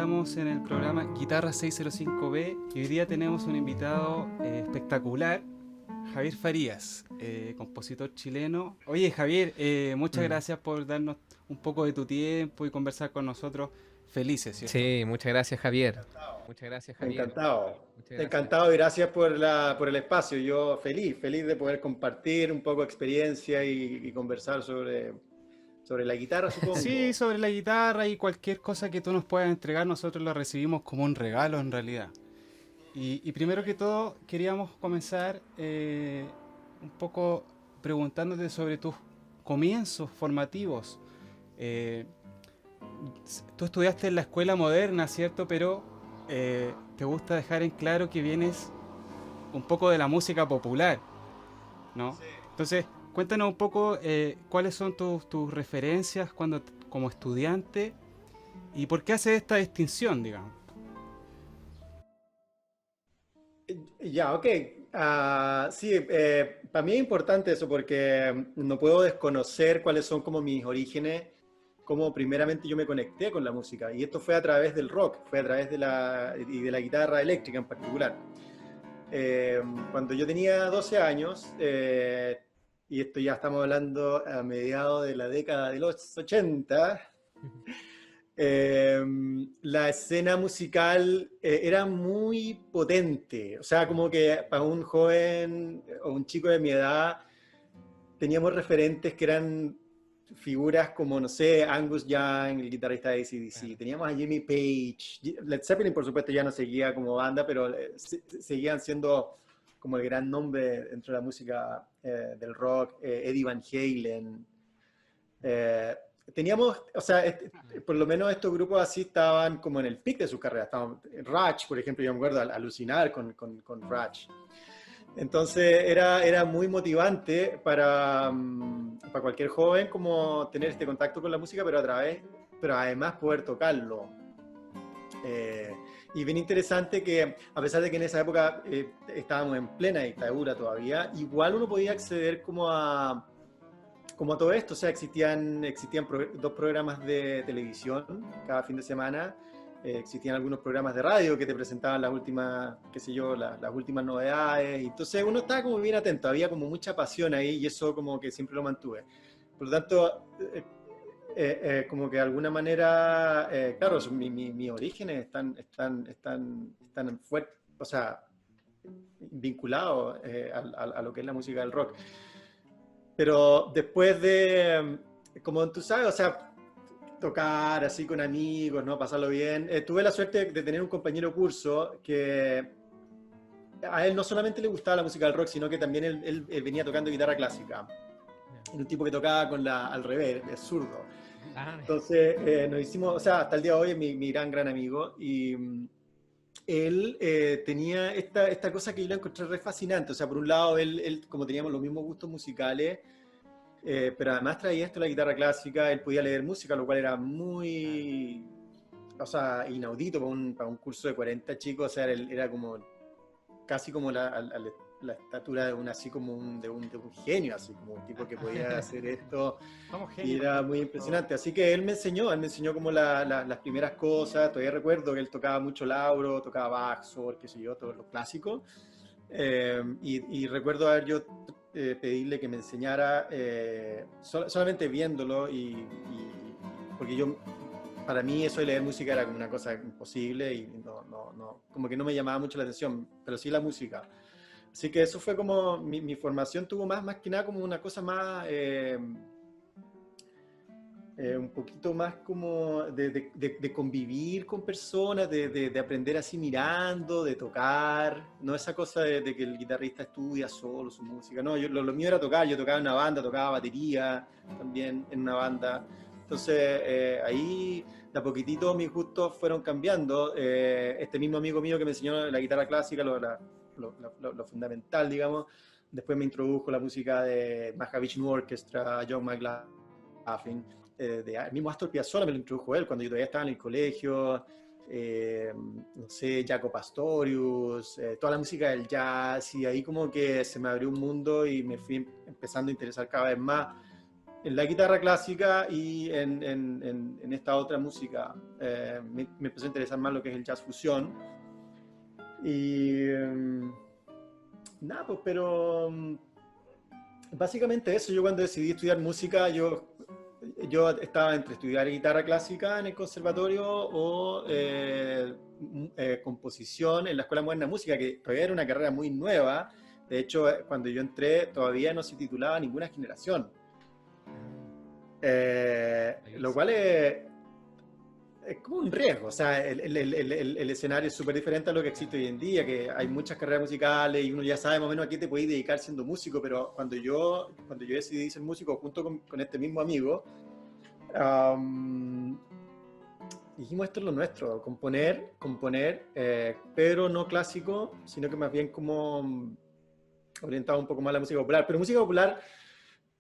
estamos en el programa Guitarra 605B y hoy día tenemos un invitado espectacular, Javier Farías, compositor chileno. Oye Javier, muchas Mm. gracias por darnos un poco de tu tiempo y conversar con nosotros. Felices, ¿cierto? Sí, muchas gracias, Javier. Muchas gracias, Javier. Encantado. Muchas gracias. Encantado y gracias por el espacio. Yo feliz de poder compartir un poco de experiencia y conversar sobre la guitarra, Sí, supongo. sobre la guitarra y cualquier cosa que tú nos puedas entregar, nosotros lo recibimos como un regalo en realidad. Y primero que todo, queríamos comenzar un poco preguntándote sobre tus comienzos formativos. Eh, Tú estudiaste en la escuela moderna, ¿cierto? Pero te gusta dejar en claro que vienes un poco de la música popular, ¿no? Entonces, cuéntanos un poco cuáles son tus referencias como estudiante y por qué haces esta distinción, digamos. Ya, ok. Sí, para mí es importante eso porque no puedo desconocer cuáles son como mis orígenes, cómo primeramente yo me conecté con la música. Y esto fue a través del rock, fue a través de la guitarra eléctrica en particular. Eh, Cuando yo tenía 12 años, y esto ya estamos hablando a mediados de la década de los 80, eh, la escena musical era muy potente. O sea, como que para un joven o un chico de mi edad teníamos referentes que eran figuras como, no sé, Angus Young, el guitarrista de AC/DC. Claro. Teníamos a Jimmy Page. Led Zeppelin, por supuesto, ya no seguía como banda, pero seguían siendo como el gran nombre dentro de la música del rock. Eddie Van Halen. Eh, Teníamos, o sea, por lo menos estos grupos así estaban como en el pic de su carrera. Estaban, Rush, por ejemplo, yo me acuerdo alucinar con Rush. Entonces era muy motivante para cualquier joven como tener este contacto con la música, pero además poder tocarlo. Eh, y bien interesante que a pesar de que en esa época estábamos en plena dictadura todavía, igual uno podía acceder como a todo esto. O sea, existían dos programas de televisión cada fin de semana. Existían algunos programas de radio que te presentaban las últimas, qué sé yo, las últimas novedades. Y entonces uno estaba como bien atento, había como mucha pasión ahí y eso como que siempre lo mantuve. Por lo tanto, como que de alguna manera, claro, mis orígenes están fuertes, o sea, vinculados a lo que es la música del rock. Pero después como tú sabes, o sea, tocar así con amigos, ¿no? Pasarlo bien. Tuve la suerte de tener un compañero de curso que a él no solamente le gustaba la música del rock, sino que también él venía tocando guitarra clásica. Ya. Era un tipo que tocaba al revés, es zurdo. Ah, Entonces nos hicimos, o sea, hasta el día de hoy es mi gran amigo y él tenía esta cosa que yo la encontré re fascinante. O sea, por un lado, él como teníamos los mismos gustos musicales, pero además traía esto la guitarra clásica, él podía leer música, lo cual era claro. muy, o sea, inaudito para un curso de 40 chicos. O sea, era como casi como la estatura de así como de un genio, así como un tipo que podía hacer esto, Somos y genios, era pues. muy impresionante. Así que él me enseñó como las primeras cosas. Todavía recuerdo que él tocaba mucho lauro, tocaba Bach, Sol, qué sé yo, todos los clásicos. Y recuerdo haber yo pedirle que me enseñara solamente viéndolo porque para mí eso de leer música era como una cosa imposible y como que no me llamaba mucho la atención, pero sí la música. Así que eso fue como mi formación tuvo más que nada como una cosa más un poquito más como de convivir con personas, de aprender así mirando, de tocar, no esa cosa de que el guitarrista estudia solo su música. No, lo mío era tocar. Yo tocaba en una banda, tocaba batería también en una banda. Entonces ahí de a poquitito mis gustos fueron cambiando. Este mismo amigo mío que me enseñó la guitarra clásica, lo fundamental, digamos, después me introdujo la música de Mahavishnu Orchestra, John McLaughlin, el mismo Astor Piazzolla me lo introdujo él cuando yo todavía estaba en el colegio. No sé, Jaco Pastorius, toda la música del jazz, y ahí como que se me abrió un mundo y me fui empezando a interesar cada vez más. en la guitarra clásica y en esta otra música. Me empezó a interesar más lo que es el jazz fusión. Y nada, pues, pero básicamente eso. Yo cuando decidí estudiar música, yo estaba entre estudiar guitarra clásica en el conservatorio o composición en la Escuela Moderna de Música, que todavía era una carrera muy nueva. De hecho, cuando yo entré todavía no se titulaba ninguna generación. Lo cual es como un riesgo. O sea, el escenario es súper diferente a lo que existe hoy en día, que hay muchas carreras musicales y uno ya sabe más o menos a qué te puedes dedicar siendo músico, pero cuando yo decidí ser músico junto con este mismo amigo, dijimos esto es lo nuestro, componer, pero no clásico, sino que más bien como orientado un poco más a la música popular. Pero música popular,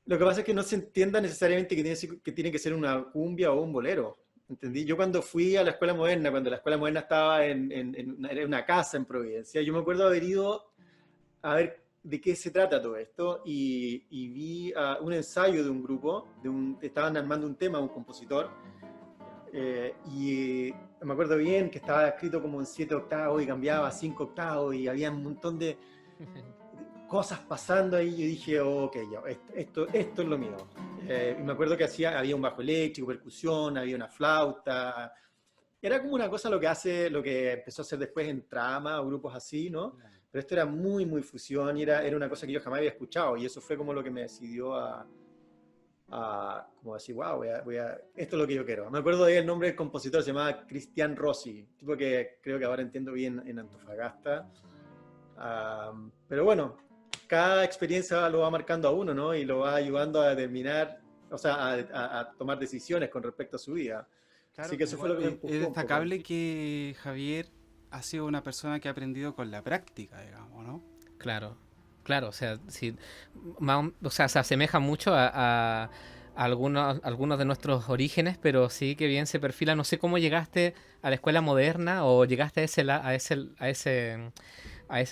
lo que pasa es que no se entienda necesariamente que tiene que ser una cumbia o un bolero. ¿Entendí? Yo cuando fui a la Escuela Moderna, cuando la Escuela Moderna estaba en una casa en Providencia, yo me acuerdo haber ido a ver de qué se trata todo esto y vi un ensayo de un grupo, estaban armando un tema, un compositor, y me acuerdo bien que estaba escrito como en 7 octavos y cambiaba a 5 octavos y había un montón de cosas pasando ahí. Yo dije, ok, esto es lo mío. Y me acuerdo que había un bajo eléctrico, percusión, había una flauta. Era como una cosa lo que empezó a hacer después en trama o grupos así, ¿no? Pero esto era muy, muy fusión y era una cosa que yo jamás había escuchado. Y eso fue como lo que me decidió como decir, wow, esto es lo que yo quiero. Me acuerdo de el nombre del compositor, se llamaba Cristian Rossi, tipo que creo que ahora entiendo bien en Antofagasta. Pero bueno, cada experiencia lo va marcando a uno, ¿no? Y lo va ayudando a determinar, o sea, a tomar decisiones con respecto a su vida. Claro, Así que eso fue lo que me empujó es un poco. destacable que Javier ha sido una persona que ha aprendido con la práctica, digamos, ¿no? Claro, claro, o sea, sí, o sea, se asemeja mucho a algunos de nuestros orígenes, pero sí que bien se perfila. No sé cómo llegaste a la escuela moderna o llegaste a ese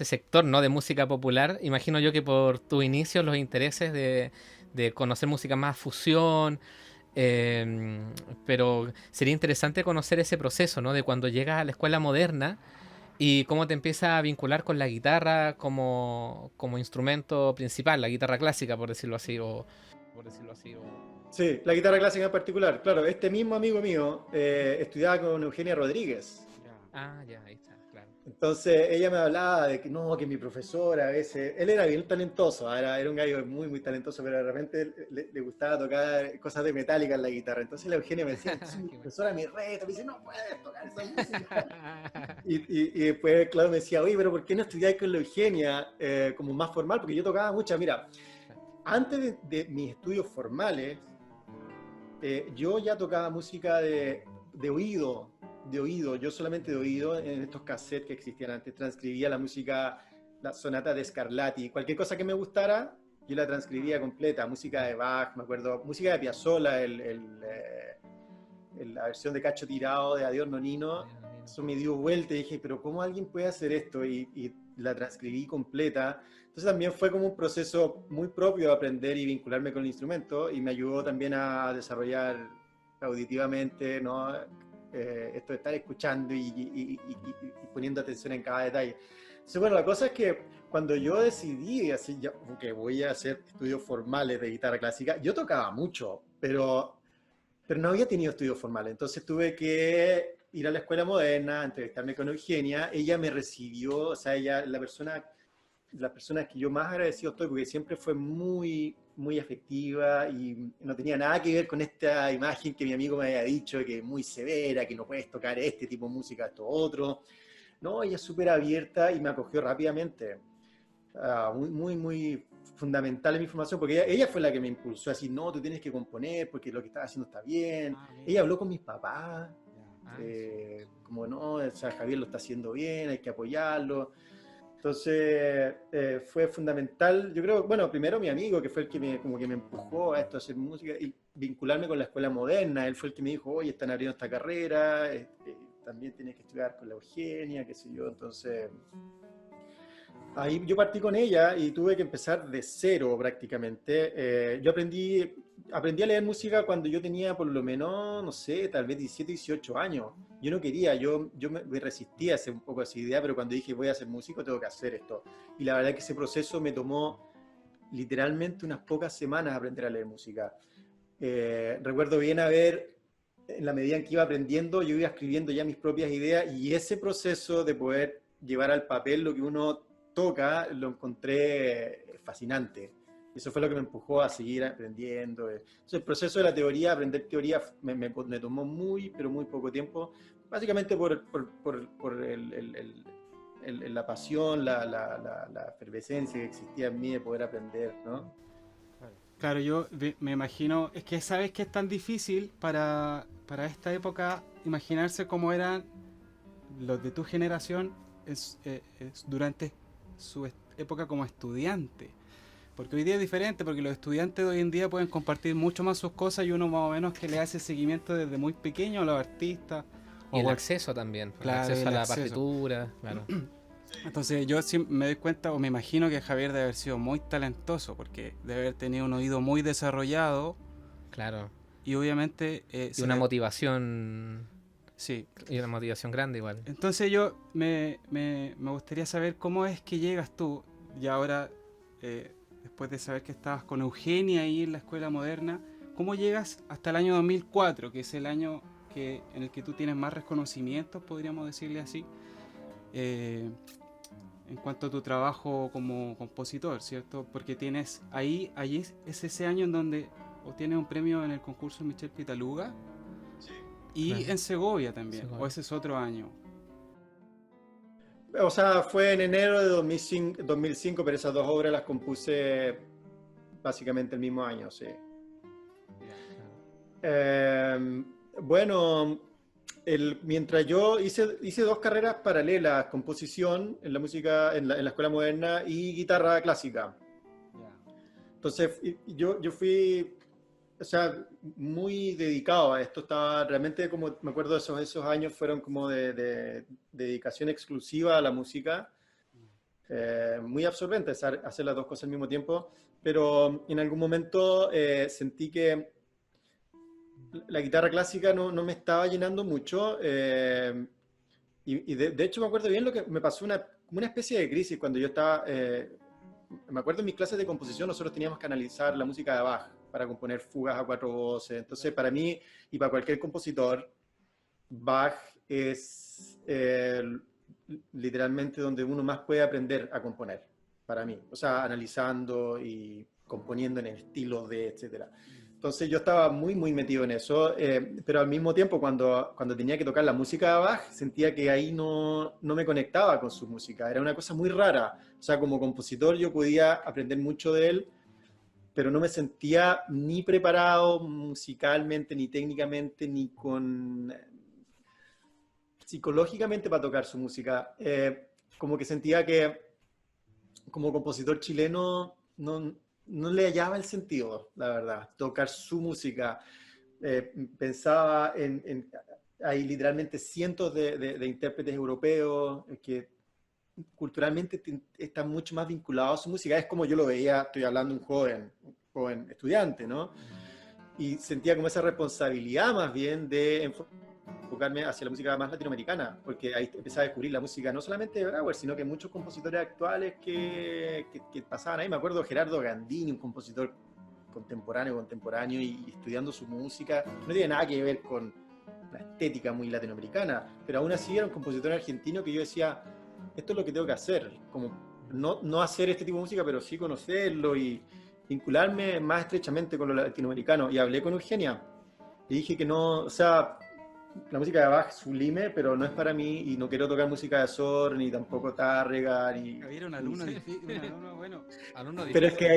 sector, ¿no? De música popular. Imagino yo que por tus inicios, los intereses de conocer música más fusión, pero sería interesante conocer ese proceso, ¿no? De cuando llegas a la escuela moderna y cómo te empieza a vincular con la guitarra como instrumento principal, la guitarra clásica, por decirlo así, Sí, la guitarra clásica en particular. Claro, este mismo amigo mío estudiaba con Eugenia Rodríguez. Ah, ya, ahí está, claro. Entonces ella me hablaba de que no, que mi profesor a veces, él era bien talentoso, era un gallo muy, muy talentoso, pero de repente le gustaba tocar cosas de Metallica en la guitarra. Entonces la Eugenia me decía, entonces mi profesora me reta, me dice, no puedes tocar esa música. y después, claro, me decía, oye, pero ¿por qué no estudiáis con la Eugenia como más formal? Porque yo tocaba mucha, mira, antes de mis estudios formales, yo ya tocaba música de oído, yo solamente de oído en estos cassettes que existían antes, transcribía la música, la sonata de Scarlatti, cualquier cosa que me gustara, yo la transcribía completa, música de Bach, me acuerdo, música de Piazzolla, la versión de Cacho Tirado de Adiós Nonino, eso me dio vuelta y dije, pero ¿cómo alguien puede hacer esto? Y la transcribí completa. Entonces también fue como un proceso muy propio de aprender y vincularme con el instrumento y me ayudó también a desarrollar auditivamente, ¿no? Esto de estar escuchando y poniendo atención en cada detalle. Entonces, bueno, la cosa es que cuando yo decidí, así, que voy a hacer estudios formales de guitarra clásica, yo tocaba mucho, pero no había tenido estudios formales. Entonces tuve que ir a la escuela moderna, entrevistarme con Eugenia. Ella me recibió, o sea, ella, la persona que yo más agradecido estoy, porque siempre fue muy, muy afectiva y no tenía nada que ver con esta imagen que mi amigo me había dicho, que es muy severa, que no puedes tocar este tipo de música, esto otro. No, ella es súper abierta y me acogió rápidamente. Muy, muy, muy fundamental en mi formación, porque ella fue la que me impulsó a decir, no, tú tienes que componer porque lo que estás haciendo está bien. Ella habló con mis papás, como no, o sea, Javier lo está haciendo bien, hay que apoyarlo. Entonces fue fundamental, yo creo, bueno, primero mi amigo, que fue el que como que me empujó a esto, a hacer música y vincularme con la escuela moderna. Él fue el que me dijo, oye, están abriendo esta carrera, también tienes que estudiar con la Eugenia, qué sé yo. Entonces ahí yo partí con ella y tuve que empezar de cero prácticamente. Yo aprendí aprendí a leer música cuando yo tenía por lo menos, no sé, tal vez 17, 18 años. Yo no quería, yo me resistía a hacer un poco esa idea, pero cuando dije voy a ser músico, tengo que hacer esto. Y la verdad es que ese proceso me tomó literalmente unas pocas semanas aprender a leer música. Recuerdo bien haber, en la medida en que iba aprendiendo, yo iba escribiendo ya mis propias ideas y ese proceso de poder llevar al papel lo que uno toca, lo encontré fascinante. Eso fue lo que me empujó a seguir aprendiendo. Entonces, el proceso de la teoría, aprender teoría, me tomó muy, pero muy poco tiempo, básicamente por la pasión, la efervescencia que existía en mí de poder aprender, ¿no? Claro, yo me imagino, es que sabes que es tan difícil para esta época imaginarse cómo eran los de tu generación durante su época como estudiante. Porque hoy día es diferente, porque los estudiantes de hoy en día pueden compartir mucho más sus cosas y uno más o menos que le hace seguimiento desde muy pequeño a los artistas. Y el acceso también, el Claro, acceso a el la acceso. partitura, claro. Entonces yo sí me doy cuenta o me imagino que Javier debe haber sido muy talentoso porque debe haber tenido un oído muy desarrollado Claro. y obviamente Y una motivación. Sí. Y una motivación grande igual. Entonces yo me gustaría saber cómo es que llegas tú y ahora después de saber que estabas con Eugenia ahí en la escuela moderna, ¿cómo llegas hasta el año 2004, que es el año en el que tú tienes más reconocimientos, podríamos decirle así? En cuanto a tu trabajo como compositor, ¿cierto? Porque tienes ahí es ese año en donde obtienes un premio en el concurso Michel Pitaluga y Claro. en Segovia también, Segovia. o ese es otro año. O sea, fue en enero de 2005, pero esas dos obras las compuse básicamente el mismo año, sí. Bueno, mientras yo hice dos carreras paralelas, composición en la música, en la escuela moderna y guitarra clásica. Entonces yo fui, o sea, muy dedicado a esto. Estaba realmente, como me acuerdo, esos años fueron como de dedicación exclusiva a la música. Muy absorbente hacer las dos cosas al mismo tiempo, pero en algún momento sentí que la guitarra clásica no me estaba llenando mucho. Y de hecho me acuerdo bien lo que me pasó, como una especie de crisis cuando yo estaba... me acuerdo en mis clases de composición nosotros teníamos que analizar la música de Bach para componer fugas a cuatro voces. Entonces para mí y para cualquier compositor, Bach es literalmente donde uno más puede aprender a componer, para mí. O sea, analizando y componiendo en el estilo de, etcétera. Entonces yo estaba muy, muy metido en eso, pero al mismo tiempo cuando tenía que tocar la música de Bach, sentía que ahí no me conectaba con su música, era una cosa muy rara. O sea, como compositor yo podía aprender mucho de él, pero no me sentía ni preparado musicalmente, ni técnicamente, ni psicológicamente para tocar su música. Como que sentía que como compositor chileno no le hallaba el sentido, la verdad, tocar su música. Pensaba hay literalmente cientos de intérpretes europeos que culturalmente están mucho más vinculados a su música. Es como yo lo veía, estoy hablando de un joven estudiante, ¿no? Y sentía como esa responsabilidad más bien de enfocarme hacia la música más latinoamericana, porque ahí empecé a descubrir la música no solamente de Brauer, sino que muchos compositores actuales que pasaban ahí. Me acuerdo de Gerardo Gandini, un compositor contemporáneo y estudiando su música. No tiene nada que ver con la estética muy latinoamericana, pero aún así era un compositor argentino que yo decía, esto es lo que tengo que hacer, como no hacer este tipo de música, pero sí conocerlo y vincularme más estrechamente con los latinoamericanos. Y hablé con Eugenia y dije que no, o sea, la música de Bach es sublime, pero no es para mí y no quiero tocar música de Sor, ni tampoco Tárrega, ni... Era un alumno difícil, un alumno bueno. Alumno Pero es difícil. que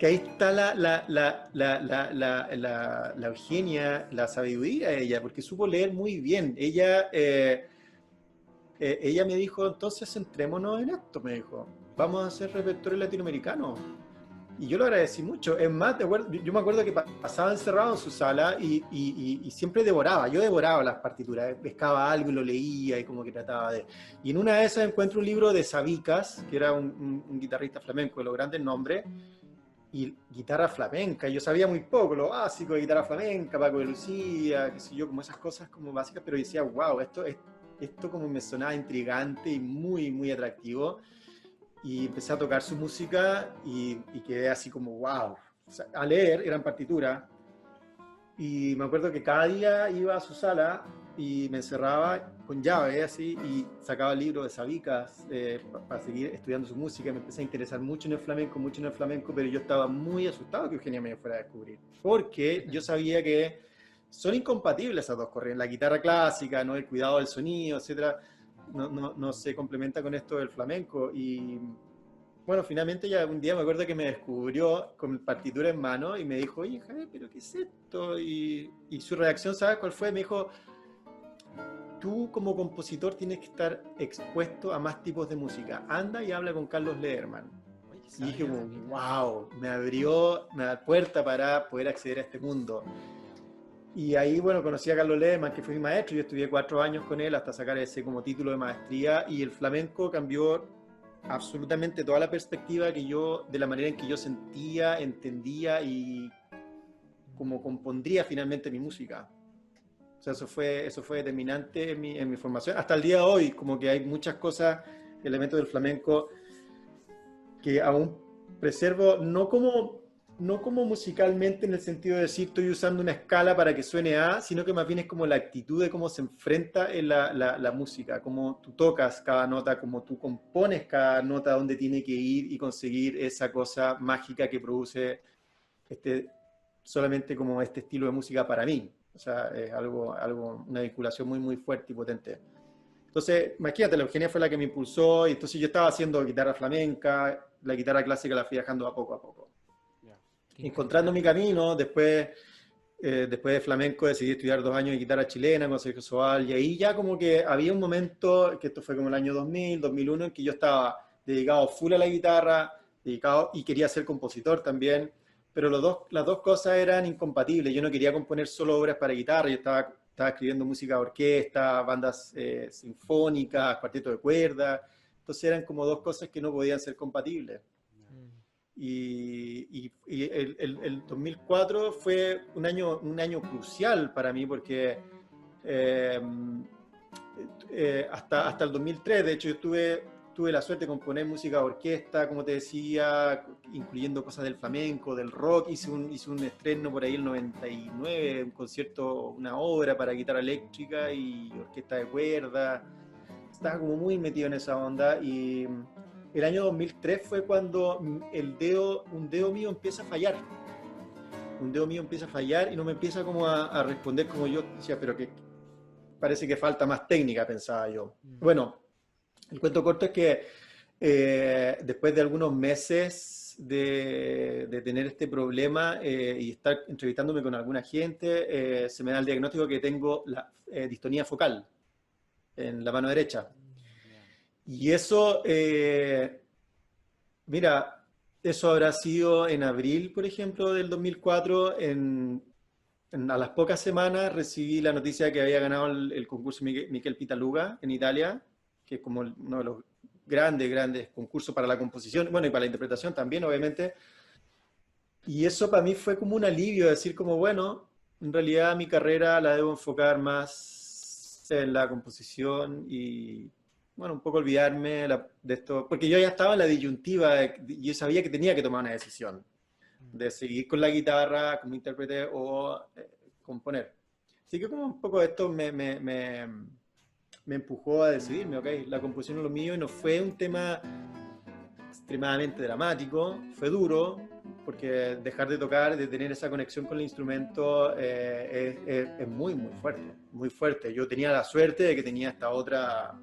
ahí está la Eugenia, la sabiduría de ella, porque supo leer muy bien. Ella me dijo, entonces centrémonos en esto, me dijo. Vamos a hacer repertorio latinoamericano. Y yo lo agradecí mucho. Es más, yo me acuerdo que pasaba encerrado en su sala y siempre yo devoraba las partituras, pescaba algo y lo leía y como que trataba de... Y en una de esas encuentro un libro de Sabicas, que era un guitarrista flamenco de los grandes nombres, y guitarra flamenca. Yo sabía muy poco, lo básico de guitarra flamenca, Paco de Lucía, qué sé yo, como esas cosas como básicas, pero decía, wow, esto como me sonaba intrigante y muy, muy atractivo. Y empecé a tocar su música y quedé así como, wow. O sea, a leer, eran partituras, y me acuerdo que cada día iba a su sala y me encerraba con llave así y sacaba libros de sabicas para seguir estudiando su música. Me empecé a interesar mucho en el flamenco, pero yo estaba muy asustado que Eugenia me fuera a descubrir, porque yo sabía que son incompatibles esas dos corrientes, la guitarra clásica, ¿no? El cuidado del sonido, etcétera, no se complementa con esto del flamenco. Y bueno, finalmente ya un día me acuerdo que me descubrió con partitura en mano y me dijo, oye, Javier, ¿pero qué es esto? Y su reacción, ¿sabes cuál fue? Me dijo, tú como compositor tienes que estar expuesto a más tipos de música. Anda y habla con Carlos Lederman. Y dije, wow, me abrió la puerta para poder acceder a este mundo. Y ahí, bueno, conocí a Carlos Lederman, que fue mi maestro. Yo estudié 4 años con él hasta sacar ese como título de maestría. Y el flamenco cambió absolutamente toda la perspectiva que yo, de la manera en que yo sentía, entendía y como compondría finalmente mi música. O sea, eso fue determinante en mi formación. Hasta el día de hoy, como que hay muchas cosas, elementos del flamenco que aún preservo, no como musicalmente en el sentido de decir estoy usando una escala para que suene A, sino que más bien es como la actitud de cómo se enfrenta en la música, cómo tú tocas cada nota, cómo tú compones cada nota, dónde tiene que ir y conseguir esa cosa mágica que produce solamente como este estilo de música para mí. O sea, es una vinculación muy, muy fuerte y potente. Entonces, imagínate, la Eugenia fue la que me impulsó, y entonces yo estaba haciendo guitarra flamenca, la guitarra clásica la fui dejando a poco. Ya. Encontrando mi camino, después de flamenco decidí estudiar 2 años de guitarra chilena con Sergio Sobal, y ahí ya como que había un momento, que esto fue como el año 2000, 2001, en que yo estaba dedicado full a la guitarra, y quería ser compositor también, pero las dos cosas eran incompatibles. Yo no quería componer solo obras para guitarra, yo estaba escribiendo música de orquesta, bandas sinfónicas, cuarteto de cuerdas, entonces eran como dos cosas que no podían ser compatibles. Y el 2004 fue un año crucial para mí porque hasta el 2003, de hecho, yo tuve la suerte de componer música de orquesta, como te decía, incluyendo cosas del flamenco, del rock. Hice un estreno por ahí el 99, un concierto, una obra para guitarra eléctrica y orquesta de cuerda. Estaba como muy metido en esa onda, y el año 2003 fue cuando un dedo mío empieza a fallar. Un dedo mío empieza a fallar y no me empieza como a responder como yo decía, pero que parece que falta más técnica, pensaba yo. Bueno, el cuento corto es que después de algunos meses de tener este problema y estar entrevistándome con alguna gente, se me da el diagnóstico que tengo la distonía focal en la mano derecha. Y eso, mira, eso habrá sido en abril, por ejemplo, del 2004. A las pocas semanas recibí la noticia de que había ganado el concurso Miquel Pitaluga en Italia, que es como uno de los grandes concursos para la composición, bueno, y para la interpretación también, obviamente. Y eso para mí fue como un alivio, decir como, bueno, en realidad mi carrera la debo enfocar más en la composición y, bueno, un poco olvidarme de esto, porque yo ya estaba en la disyuntiva, yo sabía que tenía que tomar una decisión de seguir con la guitarra como intérprete o componer. Así que como un poco esto me empujó a decidirme, ok, la composición es lo mío, y no fue un tema extremadamente dramático, fue duro, porque dejar de tocar, de tener esa conexión con el instrumento es muy, muy fuerte. Yo tenía la suerte de que tenía esta otra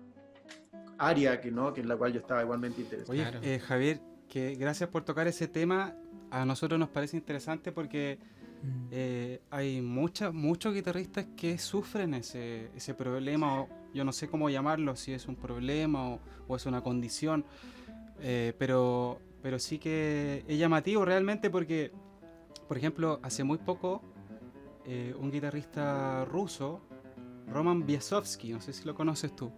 área que en la cual yo estaba igualmente interesado. Oye, Claro. Javier, que gracias por tocar ese tema. A nosotros nos parece interesante porque hay muchos guitarristas que sufren ese problema, o yo no sé cómo llamarlo, si es un problema o es una condición, pero sí que es llamativo realmente porque, por ejemplo, hace muy poco un guitarrista ruso, Roman Biasovsky, no sé si lo conoces tú,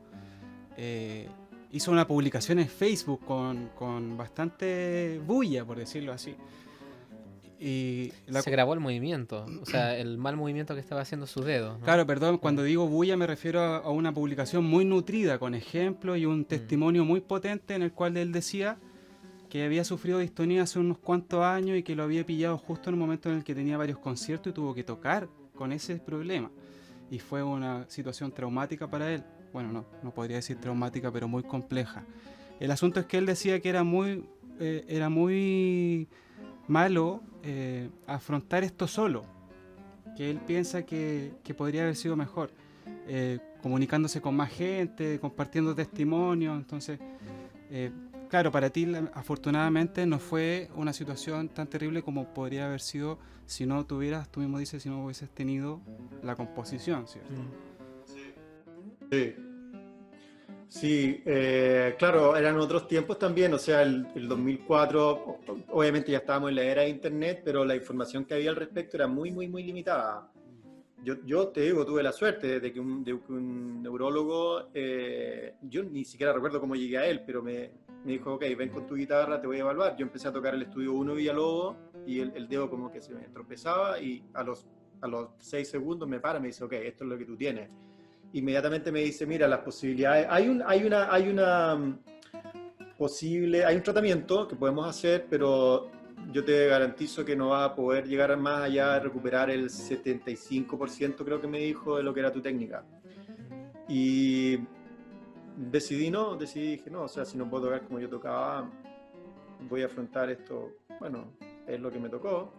hizo una publicación en Facebook con bastante bulla, por decirlo así, Se grabó el movimiento, o sea, el mal movimiento que estaba haciendo su dedo, ¿no? Claro, perdón, cuando digo bulla me refiero a una publicación muy nutrida, con ejemplos y un testimonio muy potente en el cual él decía que había sufrido distonía hace unos cuantos años y que lo había pillado justo en el momento en el que tenía varios conciertos y tuvo que tocar con ese problema. Y fue una situación traumática para él. Bueno, no podría decir traumática, pero muy compleja. El asunto es que él decía que era muy malo afrontar esto solo, que él piensa que podría haber sido mejor, comunicándose con más gente, compartiendo testimonios. Entonces, claro, para ti afortunadamente no fue una situación tan terrible como podría haber sido si no tuvieras, tú mismo dices, si no hubieses tenido la composición, ¿cierto? Sí. Sí, claro, eran otros tiempos también, o sea, el 2004, obviamente ya estábamos en la era de internet, pero la información que había al respecto era muy, muy, muy limitada. Yo te digo, tuve la suerte de que un neurólogo, yo ni siquiera recuerdo cómo llegué a él, pero me dijo, ok, ven con tu guitarra, te voy a evaluar. Yo empecé a tocar el estudio 1 Villalobos y el dedo como que se me tropezaba y a los 6 segundos me para y me dice, ok, esto es lo que tú tienes. Inmediatamente me dice, mira, las posibilidades, hay un tratamiento que podemos hacer, pero yo te garantizo que no va a poder llegar más allá de recuperar el 75%, creo que me dijo, de lo que era tu técnica. Y dije, no, o sea, si no puedo tocar como yo tocaba, voy a afrontar esto, bueno, es lo que me tocó.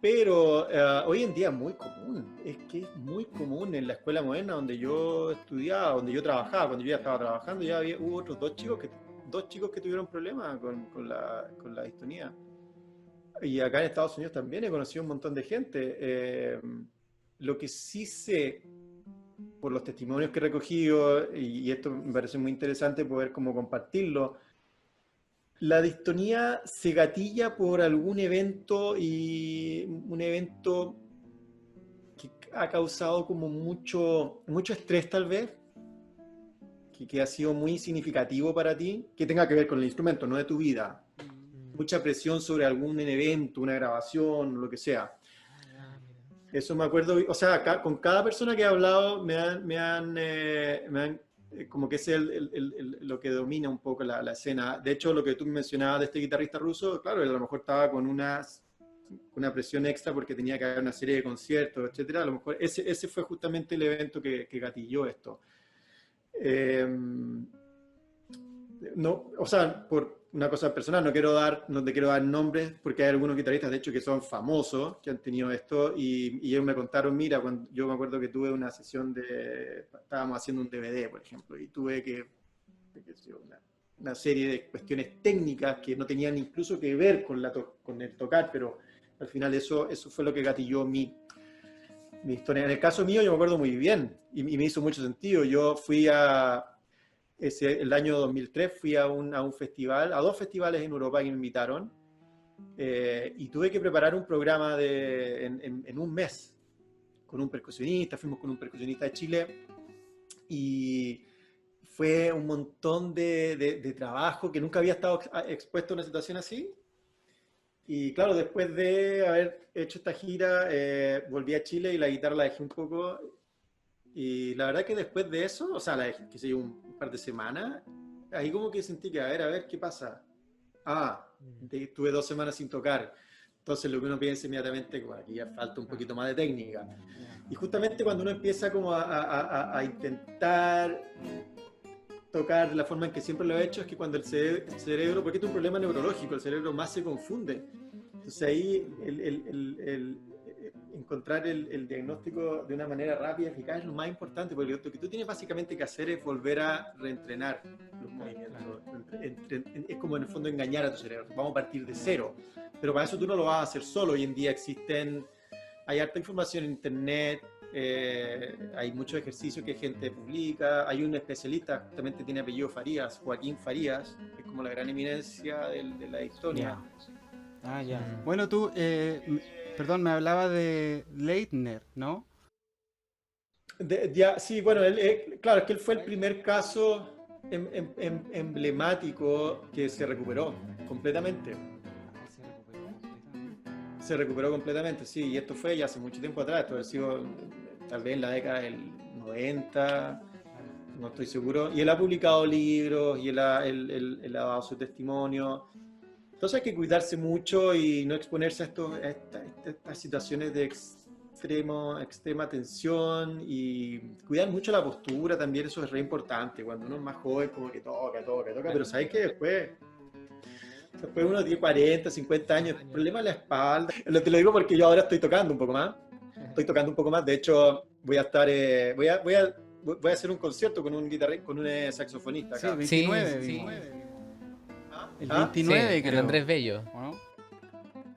Pero hoy en día es muy común, es que es muy común en la escuela moderna donde yo estudiaba, donde yo trabajaba, cuando yo ya estaba trabajando, hubo otros dos chicos que tuvieron problemas con la distonía. Y acá en Estados Unidos también he conocido un montón de gente. Lo que sí sé, por los testimonios que he recogido, y esto me parece muy interesante poder como compartirlo, la distonía se gatilla por algún evento y un evento que ha causado como mucho estrés tal vez, que ha sido muy significativo para ti, que tenga que ver con el instrumento, no de tu vida. Mucha presión sobre algún evento, una grabación, lo que sea. Eso me acuerdo, o sea, con cada persona que he hablado me han como que es lo que domina un poco la escena. De hecho, lo que tú mencionabas de este guitarrista ruso, claro, él a lo mejor estaba con una presión extra porque tenía que haber una serie de conciertos, etcétera. A lo mejor ese fue justamente el evento que gatilló esto. No, o sea, por una cosa personal, no te quiero dar nombres, porque hay algunos guitarristas, de hecho, que son famosos, que han tenido esto, y ellos me contaron, mira, yo me acuerdo que tuve una sesión estábamos haciendo un DVD, por ejemplo, y tuve una serie de cuestiones técnicas que no tenían incluso que ver con el tocar, pero al final eso fue lo que gatilló mi historia. En el caso mío, yo me acuerdo muy bien, y me hizo mucho sentido. Yo fui el año 2003 fui a un festival, a 2 festivales en Europa que me invitaron, y tuve que preparar un programa en un mes con un percusionista. Fuimos con un percusionista de Chile y fue un montón de trabajo que nunca había estado expuesto a una situación así. Y claro, después de haber hecho esta gira, volví a Chile y la guitarra la dejé un poco. Y la verdad que después de eso, o sea, la dejé, qué sé yo, un par de semanas, ahí como que sentí que, a ver, ¿qué pasa? Tuve 2 semanas sin tocar. Entonces lo que uno piensa inmediatamente, bueno, aquí ya falta un poquito más de técnica. Y justamente cuando uno empieza como a intentar tocar de la forma en que siempre lo he hecho, es que cuando el cerebro, porque este es un problema neurológico, el cerebro más se confunde. Entonces ahí encontrar el diagnóstico de una manera rápida y eficaz es lo más importante, porque lo que tú tienes básicamente que hacer es volver a reentrenar los movimientos. Es como en el fondo engañar a tu cerebro. Vamos a partir de cero, pero para eso tú no lo vas a hacer solo. Hoy en día hay harta información en internet, hay muchos ejercicios que gente publica. Hay un especialista, justamente tiene apellido Farías, Joaquín Farías, que es como la gran eminencia de la historia. Ya. Bueno, tú, perdón, me hablaba de Leitner, ¿no? Sí, bueno, claro, es que él fue el primer caso emblemático que se recuperó completamente. se recuperó completamente, sí, y esto fue ya hace mucho tiempo atrás, esto ha sido tal vez en la década del 90, no estoy seguro, y él ha publicado libros, y él ha dado su testimonio. Entonces hay que cuidarse mucho y no exponerse a estas situaciones de extrema tensión, y cuidar mucho la postura también, eso es re importante. Cuando uno es más joven, como que toca, pero sabes que después uno tiene 40, 50 años, problema en la espalda. Te lo digo porque yo ahora estoy tocando un poco más. De hecho voy a estar, voy a hacer un concierto con un guitarrista, con un saxofonista Sí, acá. 29 Sí, vimos. sí. El ¿Ah? 29, Sí, creo. el Andrés Bello. ¿O no?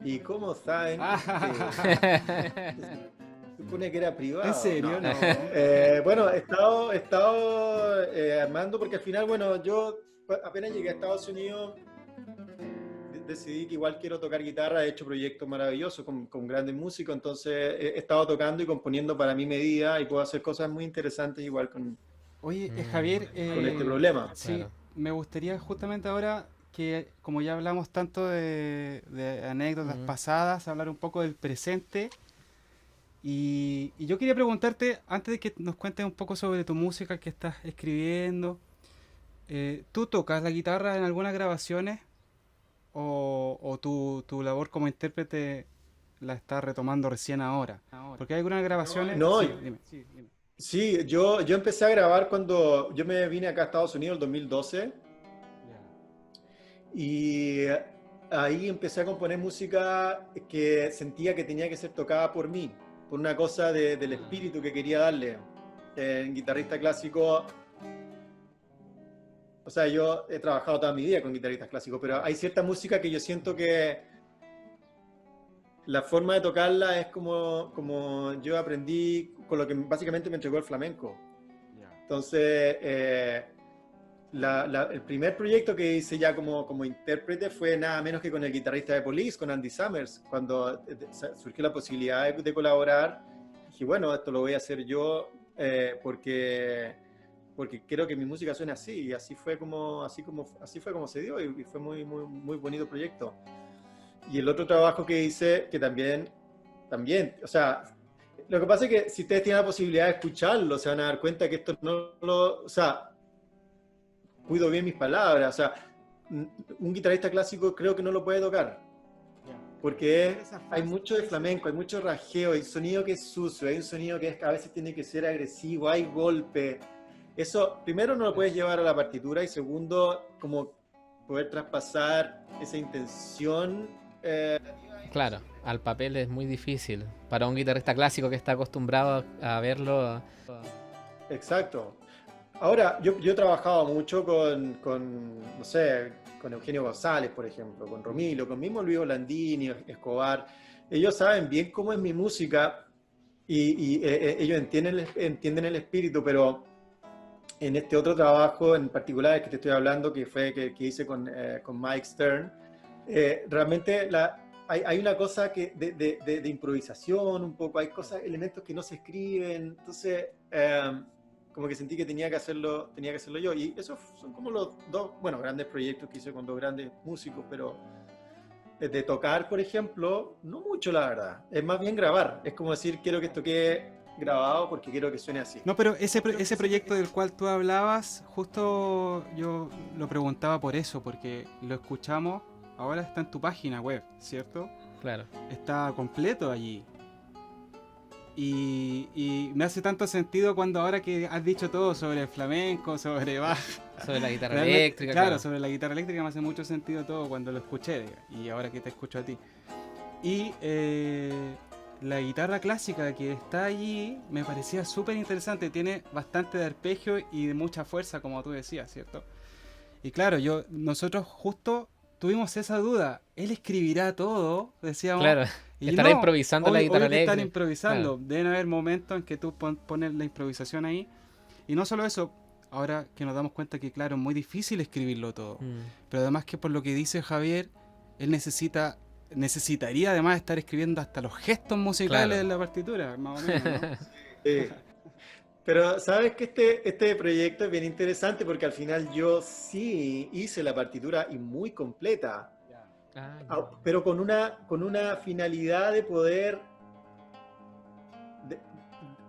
¿Y cómo saben? Supone que era privado. ¿En serio? No. Bueno, he estado armando, porque al final, bueno, yo apenas llegué a Estados Unidos, decidí que igual quiero tocar guitarra, he hecho proyectos maravillosos con grandes músicos, entonces he estado tocando y componiendo para mi medida, y puedo hacer cosas muy interesantes igual con Oye, Javier, este problema. sí, Claro. me gustaría justamente ahora que, como ya hablamos tanto de anécdotas pasadas, hablar un poco del presente. Y yo quería preguntarte, antes de que nos cuentes un poco sobre tu música que estás escribiendo, ¿tú tocas la guitarra en algunas grabaciones o tu labor como intérprete la estás retomando recién ahora? Porque hay algunas grabaciones... No, Sí, dime. sí, yo empecé a grabar cuando yo me vine acá a Estados Unidos el 2012, y ahí empecé a componer música que sentía que tenía que ser tocada por mí, por una cosa del espíritu que quería darle. En guitarrista clásico, o sea, yo he trabajado toda mi vida con guitarristas clásicos, pero hay cierta música que yo siento que la forma de tocarla es como yo aprendí con lo que básicamente me entregó el flamenco. Entonces, el primer proyecto que hice ya como intérprete fue nada menos que con el guitarrista de Police, con Andy Summers. Cuando surgió la posibilidad de colaborar, dije, bueno, esto lo voy a hacer yo porque quiero que mi música suene así. Y así fue como se dio, y fue muy, muy, muy bonito proyecto. Y el otro trabajo que hice, que también, o sea, lo que pasa es que si ustedes tienen la posibilidad de escucharlo, se van a dar cuenta que esto o sea, cuido bien mis palabras, o sea, un guitarrista clásico creo que no lo puede tocar, porque hay mucho de flamenco, hay mucho rajeo, hay sonido que es sucio, hay un sonido que a veces tiene que ser agresivo, hay golpe. Eso, primero, no lo puedes llevar a la partitura, y segundo, como poder traspasar esa intención. Claro, al papel es muy difícil. Para un guitarrista clásico que está acostumbrado a verlo. Exacto. Ahora, yo he trabajado mucho no sé, con Eugenio González, por ejemplo, con Romilo, con mismo Luis Landini, Escobar. Ellos saben bien cómo es mi música, y ellos entienden el espíritu, pero en este otro trabajo en particular que te estoy hablando, que hice con Mike Stern, realmente hay una cosa de improvisación un poco, hay elementos que no se escriben, entonces como que sentí que tenía que hacerlo yo, y esos son como los dos, bueno, grandes proyectos que hice con dos grandes músicos, pero de tocar, por ejemplo, no mucho, la verdad, es más bien grabar, es como decir, quiero que esto quede grabado porque quiero que suene así. No, pero ese proyecto del cual tú hablabas, justo yo lo preguntaba por eso, porque lo escuchamos, ahora está en tu página web, ¿cierto? Claro. Está completo allí. Y me hace tanto sentido cuando ahora que has dicho todo sobre el flamenco, sobre Bach, sobre la guitarra eléctrica. Claro, sobre la guitarra eléctrica me hace mucho sentido todo cuando lo escuché, y ahora que te escucho a ti. Y la guitarra clásica que está allí me parecía súper interesante, tiene bastante de arpegio y de mucha fuerza, como tú decías, ¿cierto? Y claro, nosotros justo tuvimos esa duda, él escribirá todo, decíamos. Claro, y estará no, improvisando la guitarra obvio que eléctrica. están improvisando, Claro. deben haber momentos en que tú pones la improvisación ahí. Y no solo eso, ahora que nos damos cuenta que claro, es muy difícil escribirlo todo. Pero además que por lo que dice Javier, él necesitaría además estar escribiendo hasta los gestos musicales de la partitura, más o menos, ¿no? Pero sabes que este proyecto es bien interesante porque al final yo sí hice la partitura, y muy completa. pero con una finalidad de poder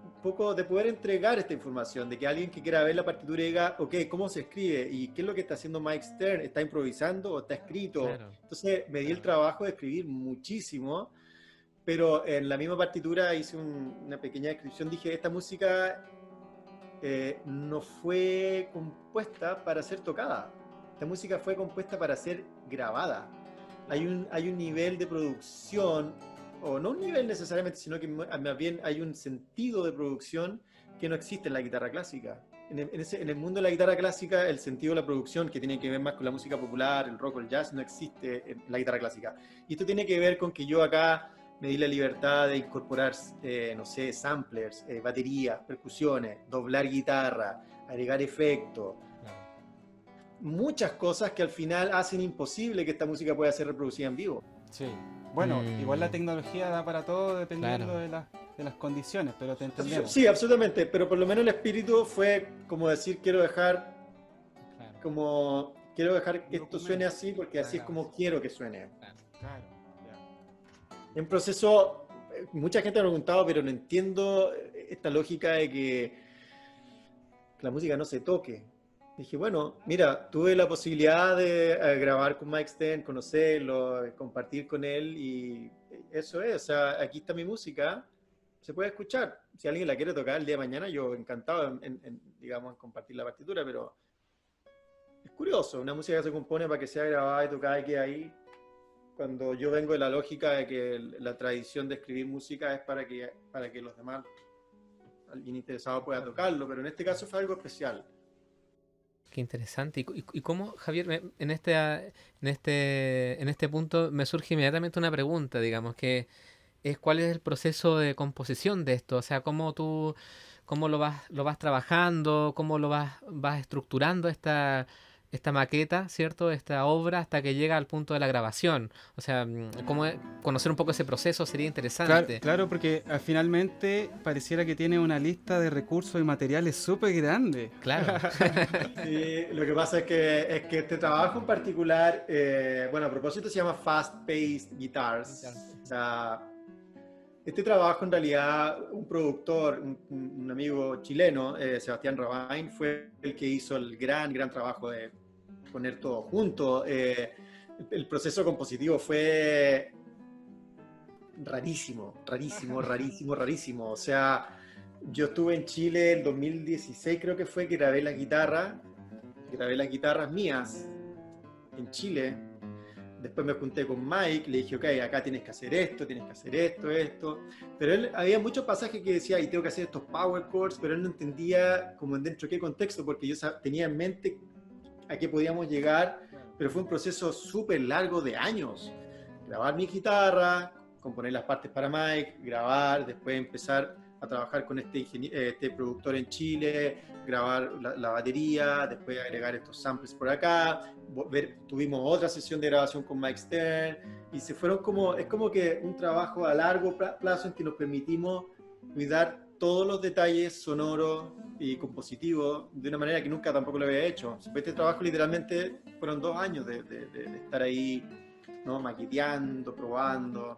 un poco de poder entregar esta información, de que alguien que quiera ver la partitura diga, ok, ¿cómo se escribe? ¿Y qué es lo que está haciendo Mike Stern? ¿Está improvisando o está escrito? Claro. Entonces me di el trabajo de escribir muchísimo, pero en la misma partitura hice una pequeña descripción, dije, esta música no fue compuesta para ser tocada, esta música fue compuesta para ser grabada. Hay un nivel de producción, o no un nivel necesariamente, sino que más bien hay un sentido de producción que no existe en la guitarra clásica. En el mundo de la guitarra clásica, el sentido de la producción, que tiene que ver más con la música popular, el rock o el jazz, no existe en la guitarra clásica. Y esto tiene que ver con que yo acá me di la libertad de incorporar, no sé, samplers, baterías, percusiones, doblar guitarra, agregar efectos. Muchas cosas que al final hacen imposible que esta música pueda ser reproducida en vivo. Sí. Bueno, igual la tecnología da para todo dependiendo de las condiciones, pero te entendemos. Sí, absolutamente, pero por lo menos el espíritu fue como decir, quiero dejar que esto suene así, porque así es como quiero que suene. Claro. En proceso, mucha gente me ha preguntado, pero no entiendo esta lógica de que la música no se toque. Dije, bueno, mira, tuve la posibilidad de grabar con Mike Stern, conocerlo, compartir con él, y eso es, o sea, aquí está mi música, se puede escuchar. Si alguien la quiere tocar el día de mañana, yo encantado digamos, en compartir la partitura, pero es curioso, una música que se compone para que sea grabada y tocada y quede ahí, cuando yo vengo de la lógica de que la tradición de escribir música es para que los demás, alguien interesado pueda tocarlo, pero en este caso fue algo especial. Qué interesante. ¿Y cómo, Javier, en este punto me surge inmediatamente una pregunta, digamos, que es cuál es el proceso de composición de esto? O sea, cómo lo vas trabajando, cómo lo vas estructurando esta maqueta, ¿cierto? Esta obra hasta que llega al punto de la grabación. O sea, conocer un poco ese proceso sería interesante. Claro, porque finalmente pareciera que tiene una lista de recursos y materiales súper grande. Claro. Sí, lo que pasa es que este trabajo en particular, bueno, a propósito se llama Fast Paced Guitars. O sea, este trabajo en realidad, un productor, un amigo chileno, Sebastián Rabain, fue el que hizo el gran trabajo de poner todo junto. El proceso compositivo fue rarísimo. O sea, yo estuve en Chile el 2016, creo que fue, que grabé las guitarras mías en Chile. Después me junté con Mike, le dije, ok, acá tienes que hacer esto, esto. Pero él, había muchos pasajes que decía, y tengo que hacer estos power chords, pero él no entendía como dentro de qué contexto, porque yo tenía en mente a qué podíamos llegar, pero fue un proceso súper largo de años. Grabar mi guitarra, componer las partes para Mike, grabar, después empezar a trabajar con este productor en Chile, grabar la batería, después agregar estos samples por acá, tuvimos otra sesión de grabación con Mike Stern, y es como que un trabajo a largo plazo en que nos permitimos cuidar todos los detalles sonoros y compositivos de una manera que nunca tampoco lo había hecho. Este trabajo literalmente fueron 2 años de estar ahí, ¿no? Maqueteando, probando.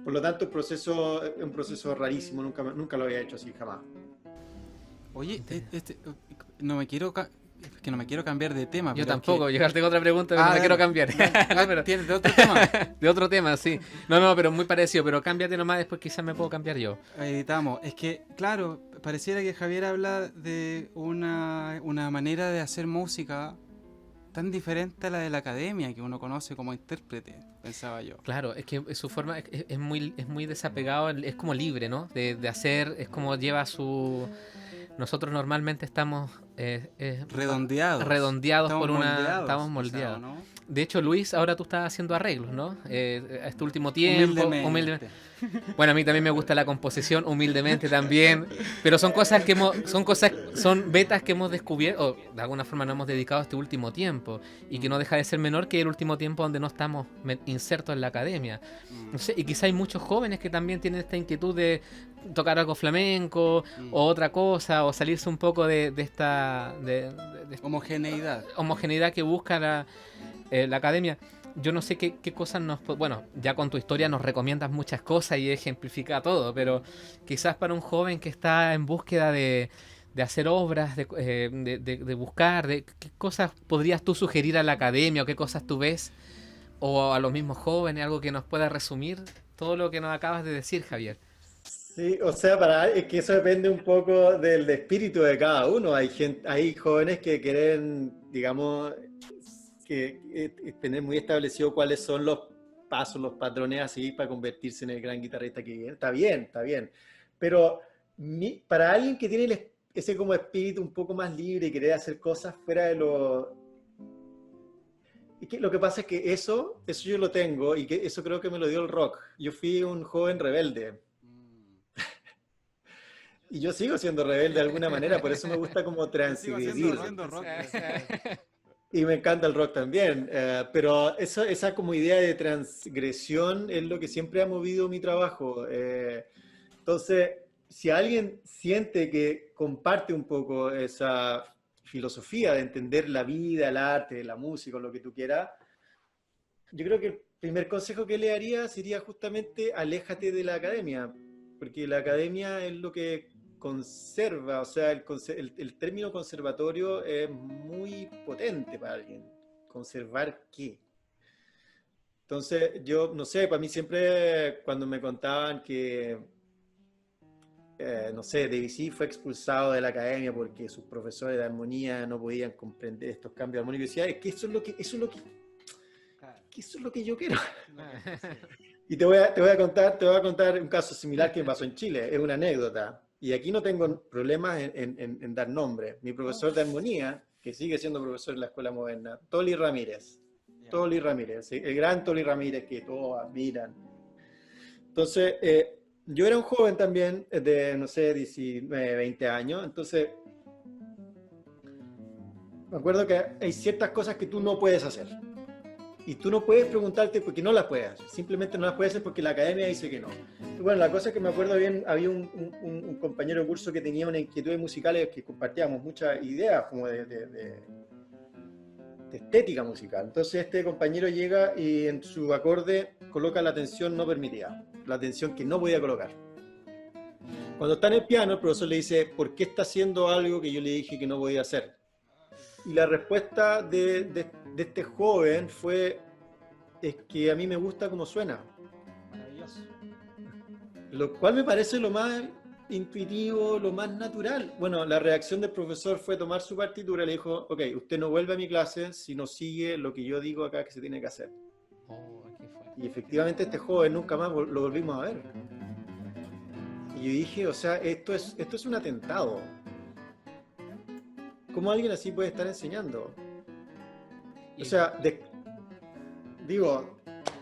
Por lo tanto, es un proceso rarísimo, nunca lo había hecho así, jamás. Oye, no me quiero cambiar de tema. Yo tampoco, yo tengo otra pregunta, pero no me quiero cambiar. Pero ¿tienes de otro tema? De otro tema, sí. No, pero muy parecido, pero cámbiate nomás, después quizás me puedo cambiar yo. Editamos. Es que, claro, pareciera que Javier habla de una manera de hacer música tan diferente a la de la academia que uno conoce como intérprete, pensaba yo. Claro, es que su forma es muy desapegado, es como libre, ¿no? De hacer, es como lleva su... Nosotros normalmente estamos redondeados por una... Estamos moldeados. ¿No? De hecho, Luis, ahora tú estás haciendo arreglos, ¿no? Este último tiempo. Humildemente. Bueno, a mí también me gusta la composición, humildemente también. Pero son betas que hemos descubierto, o de alguna forma nos hemos dedicado este último tiempo. Y que no deja de ser menor que el último tiempo donde no estamos insertos en la academia. No sé, y quizá hay muchos jóvenes que también tienen esta inquietud de tocar algo flamenco o otra cosa, o salirse un poco de esta homogeneidad que busca la academia. yo no sé qué cosas bueno, ya con tu historia nos recomiendas muchas cosas y ejemplifica todo, pero quizás para un joven que está en búsqueda de hacer obras, de buscar, qué cosas podrías tú sugerir a la academia o qué cosas tú ves, o a los mismos jóvenes, algo que nos pueda resumir todo lo que nos acabas de decir, Javier. Sí, o sea, es que eso depende un poco del espíritu de cada uno. Hay jóvenes que quieren, digamos, tener muy establecido cuáles son los pasos, los patrones a seguir para convertirse en el gran guitarrista que viene. Está bien, está bien. Pero para alguien que tiene ese como espíritu un poco más libre y querer hacer cosas fuera de lo... Y que lo que pasa es que eso yo lo tengo y que eso creo que me lo dio el rock. Yo fui un joven rebelde. Y yo sigo siendo rebelde de alguna manera, por eso me gusta como transgredir. Y me encanta el rock también, pero esa como idea de transgresión es lo que siempre ha movido mi trabajo. Entonces, si alguien siente que comparte un poco esa filosofía de entender la vida, el arte, la música, lo que tú quieras, yo creo que el primer consejo que le daría sería justamente aléjate de la academia, porque la academia es lo que conserva, o sea, el término conservatorio es muy potente para alguien. ¿Conservar qué? Entonces, yo no sé, para mí siempre cuando me contaban que, no sé, Debussy fue expulsado de la academia porque sus profesores de armonía no podían comprender estos cambios armónicos, decía, es que eso es lo que yo quiero. Y te voy a contar un caso similar que me pasó en Chile, es una anécdota. Y aquí no tengo problemas en dar nombre. Mi profesor de armonía, que sigue siendo profesor en la Escuela Moderna, Toli Ramírez. Toli Ramírez, el gran Toli Ramírez que todos admiran. Entonces, yo era un joven también, de, no sé, 19, 20 años. Entonces, me acuerdo que hay ciertas cosas que tú no puedes hacer. Y tú no puedes preguntarte porque no las puedes hacer. Simplemente no las puedes hacer porque la academia dice que no. Y bueno, la cosa es que me acuerdo bien, había un compañero de curso que tenía una inquietud musicales que compartíamos muchas ideas como de estética musical. Entonces este compañero llega y en su acorde coloca la tensión no permitida, la tensión que no podía colocar. Cuando está en el piano, el profesor le dice, ¿por qué está haciendo algo que yo le dije que no podía hacer? Y la respuesta de este joven fue, es que a mí me gusta cómo suena. Maravilloso. Lo cual me parece lo más intuitivo, lo más natural. Bueno, la reacción del profesor fue tomar su partitura y le dijo, ok, usted no vuelve a mi clase si no sigue lo que yo digo acá que se tiene que hacer. Y efectivamente este joven nunca más lo volvimos a ver. Y yo dije, o sea, esto es un atentado. ¿Cómo alguien así puede estar enseñando? O sea, digo,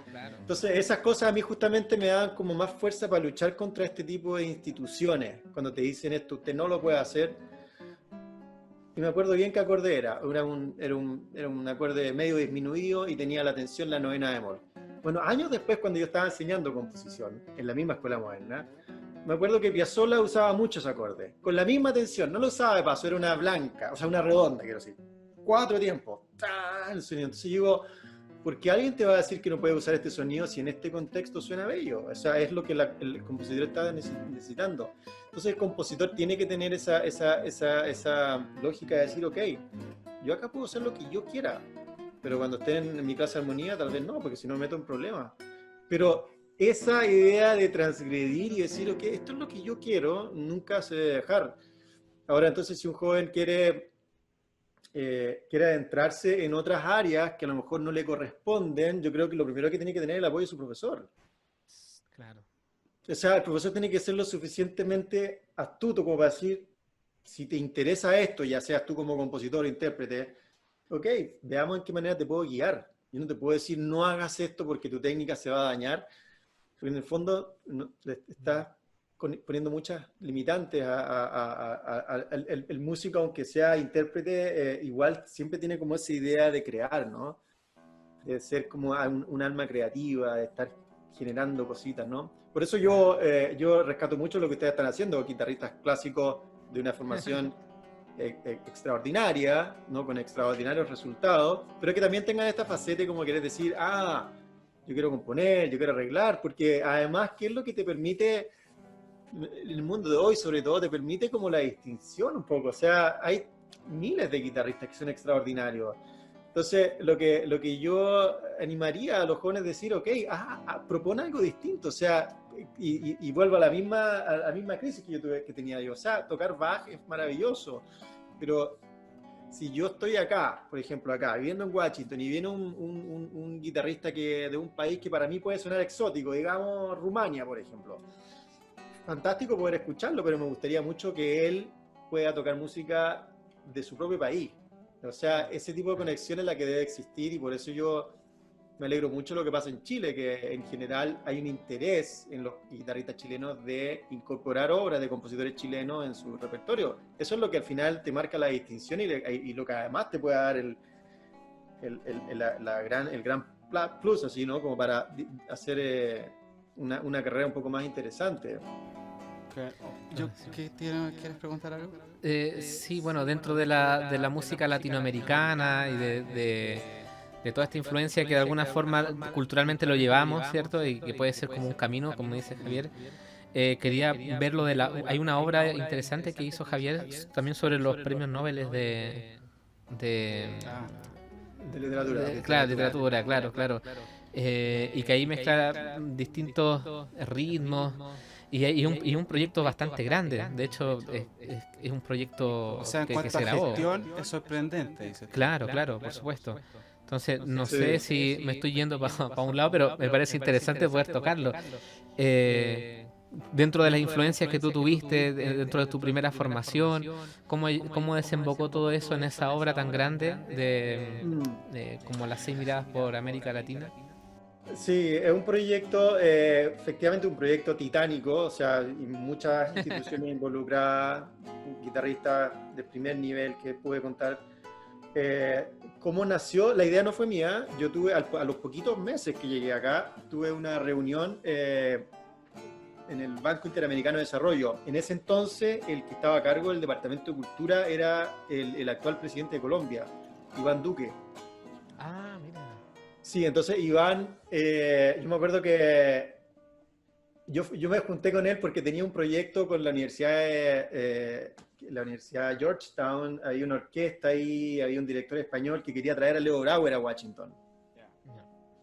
claro. Entonces esas cosas a mí justamente me dan como más fuerza para luchar contra este tipo de instituciones. Cuando te dicen esto, usted no lo puede hacer. Y me acuerdo bien qué acorde era. Era un acorde medio disminuido y tenía la tensión la novena bemol. Bueno, años después cuando yo estaba enseñando composición en la misma Escuela Moderna, me acuerdo que Piazzolla usaba muchos acordes, con la misma tensión, no lo usaba de paso, era una blanca, o sea, una redonda, quiero decir. 4 tiempos, el sonido. Entonces yo digo, ¿por qué alguien te va a decir que no puede usar este sonido si en este contexto suena bello? O sea, es lo que el compositor está necesitando. Entonces el compositor tiene que tener esa lógica de decir, ok, yo acá puedo hacer lo que yo quiera, pero cuando estén en mi clase de armonía tal vez no, porque si no me meto en problemas. Pero esa idea de transgredir y decir, ok, esto es lo que yo quiero, nunca se debe dejar. Ahora, entonces, si un joven quiere adentrarse en otras áreas que a lo mejor no le corresponden, yo creo que lo primero que tiene que tener es el apoyo de su profesor. Claro. O sea, el profesor tiene que ser lo suficientemente astuto como para decir, si te interesa esto, ya seas tú como compositor o intérprete, ok, veamos en qué manera te puedo guiar. Yo no te puedo decir, no hagas esto porque tu técnica se va a dañar. Porque en el fondo le estás poniendo muchas limitantes el músico, aunque sea intérprete, igual siempre tiene como esa idea de crear, ¿no? De ser como un alma creativa, de estar generando cositas, ¿no? Por eso yo rescato mucho lo que ustedes están haciendo, guitarristas clásicos de una formación extraordinaria, ¿no? Con extraordinarios resultados, pero que también tengan esta faceta como querés decir, yo quiero componer, yo quiero arreglar, porque además, ¿qué es lo que te permite, el mundo de hoy sobre todo, te permite como la distinción un poco? O sea, hay miles de guitarristas que son extraordinarios. Entonces, lo que yo animaría a los jóvenes es decir, ok, propone algo distinto, o sea, y vuelvo a la misma crisis que tenía yo. O sea, tocar Bach es maravilloso, pero si yo estoy acá, por ejemplo, acá, viviendo en Washington, y viene un guitarrista de un país que para mí puede sonar exótico, digamos Rumania, por ejemplo, fantástico poder escucharlo, pero me gustaría mucho que él pueda tocar música de su propio país. O sea, ese tipo de conexión es la que debe existir, y por eso yo me alegro mucho de lo que pasa en Chile, que en general hay un interés en los guitarristas chilenos de incorporar obras de compositores chilenos en su repertorio. Eso es lo que al final te marca la distinción, y lo que además te puede dar el gran plus, así, ¿no? Como para hacer una carrera un poco más interesante. ¿Quieres preguntar algo? Sí, bueno, dentro de la música latinoamericana y de toda esta influencia que de alguna forma culturalmente lo llevamos, ¿cierto? Y que puede ser como un camino, como dice Javier. Quería ver lo de hay una obra interesante que hizo Javier también sobre los premios Nobel de literatura. Claro, literatura, claro. Y que ahí mezcla distintos ritmos. Y un proyecto bastante grande. De hecho, es un proyecto O sea, en que cuanto se a grabó. gestión, es sorprendente, dices tú. Claro, por supuesto. Entonces, no Sí. sé si me estoy yendo para un lado, pero me parece interesante poder tocarlo. Dentro de las influencias que tú tuviste, dentro de tu primera formación, ¿cómo desembocó todo eso en esa obra tan grande como Las 6 miradas por América Latina? Sí, es un proyecto, efectivamente un proyecto titánico, o sea, y muchas instituciones involucradas, guitarristas de primer nivel que pude contar. ¿Cómo nació? La idea no fue mía. Yo tuve, a los poquitos meses que llegué acá, tuve una reunión en el Banco Interamericano de Desarrollo. En ese entonces, el que estaba a cargo del Departamento de Cultura era el actual presidente de Colombia, Iván Duque. Ah, mira. Sí, entonces Iván, yo me acuerdo que yo me junté con él porque tenía un proyecto con la Universidad de Georgetown. Había una orquesta ahí, había un director español que quería traer a Leo Brauer a Washington.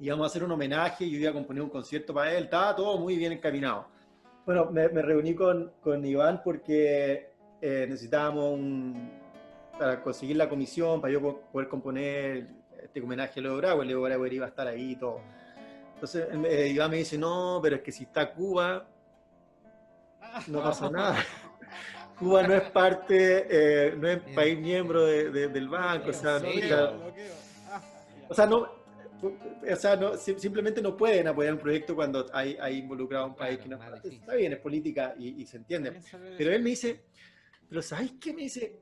Íbamos a hacer un homenaje, yo iba a componer un concierto para él, estaba todo muy bien encaminado. Bueno, me reuní con Iván porque necesitábamos para conseguir la comisión, para yo poder componer este homenaje a Leo Brauer iba a estar ahí y todo. Entonces Iván me dice, no, pero es que si está Cuba, no pasa nada. Cuba no es parte, no es país miembro del banco, o sea, simplemente no pueden apoyar un proyecto cuando hay involucrado a un país que no está bien, es política y se entiende. Pero él me dice, pero ¿sabes qué? Me dice,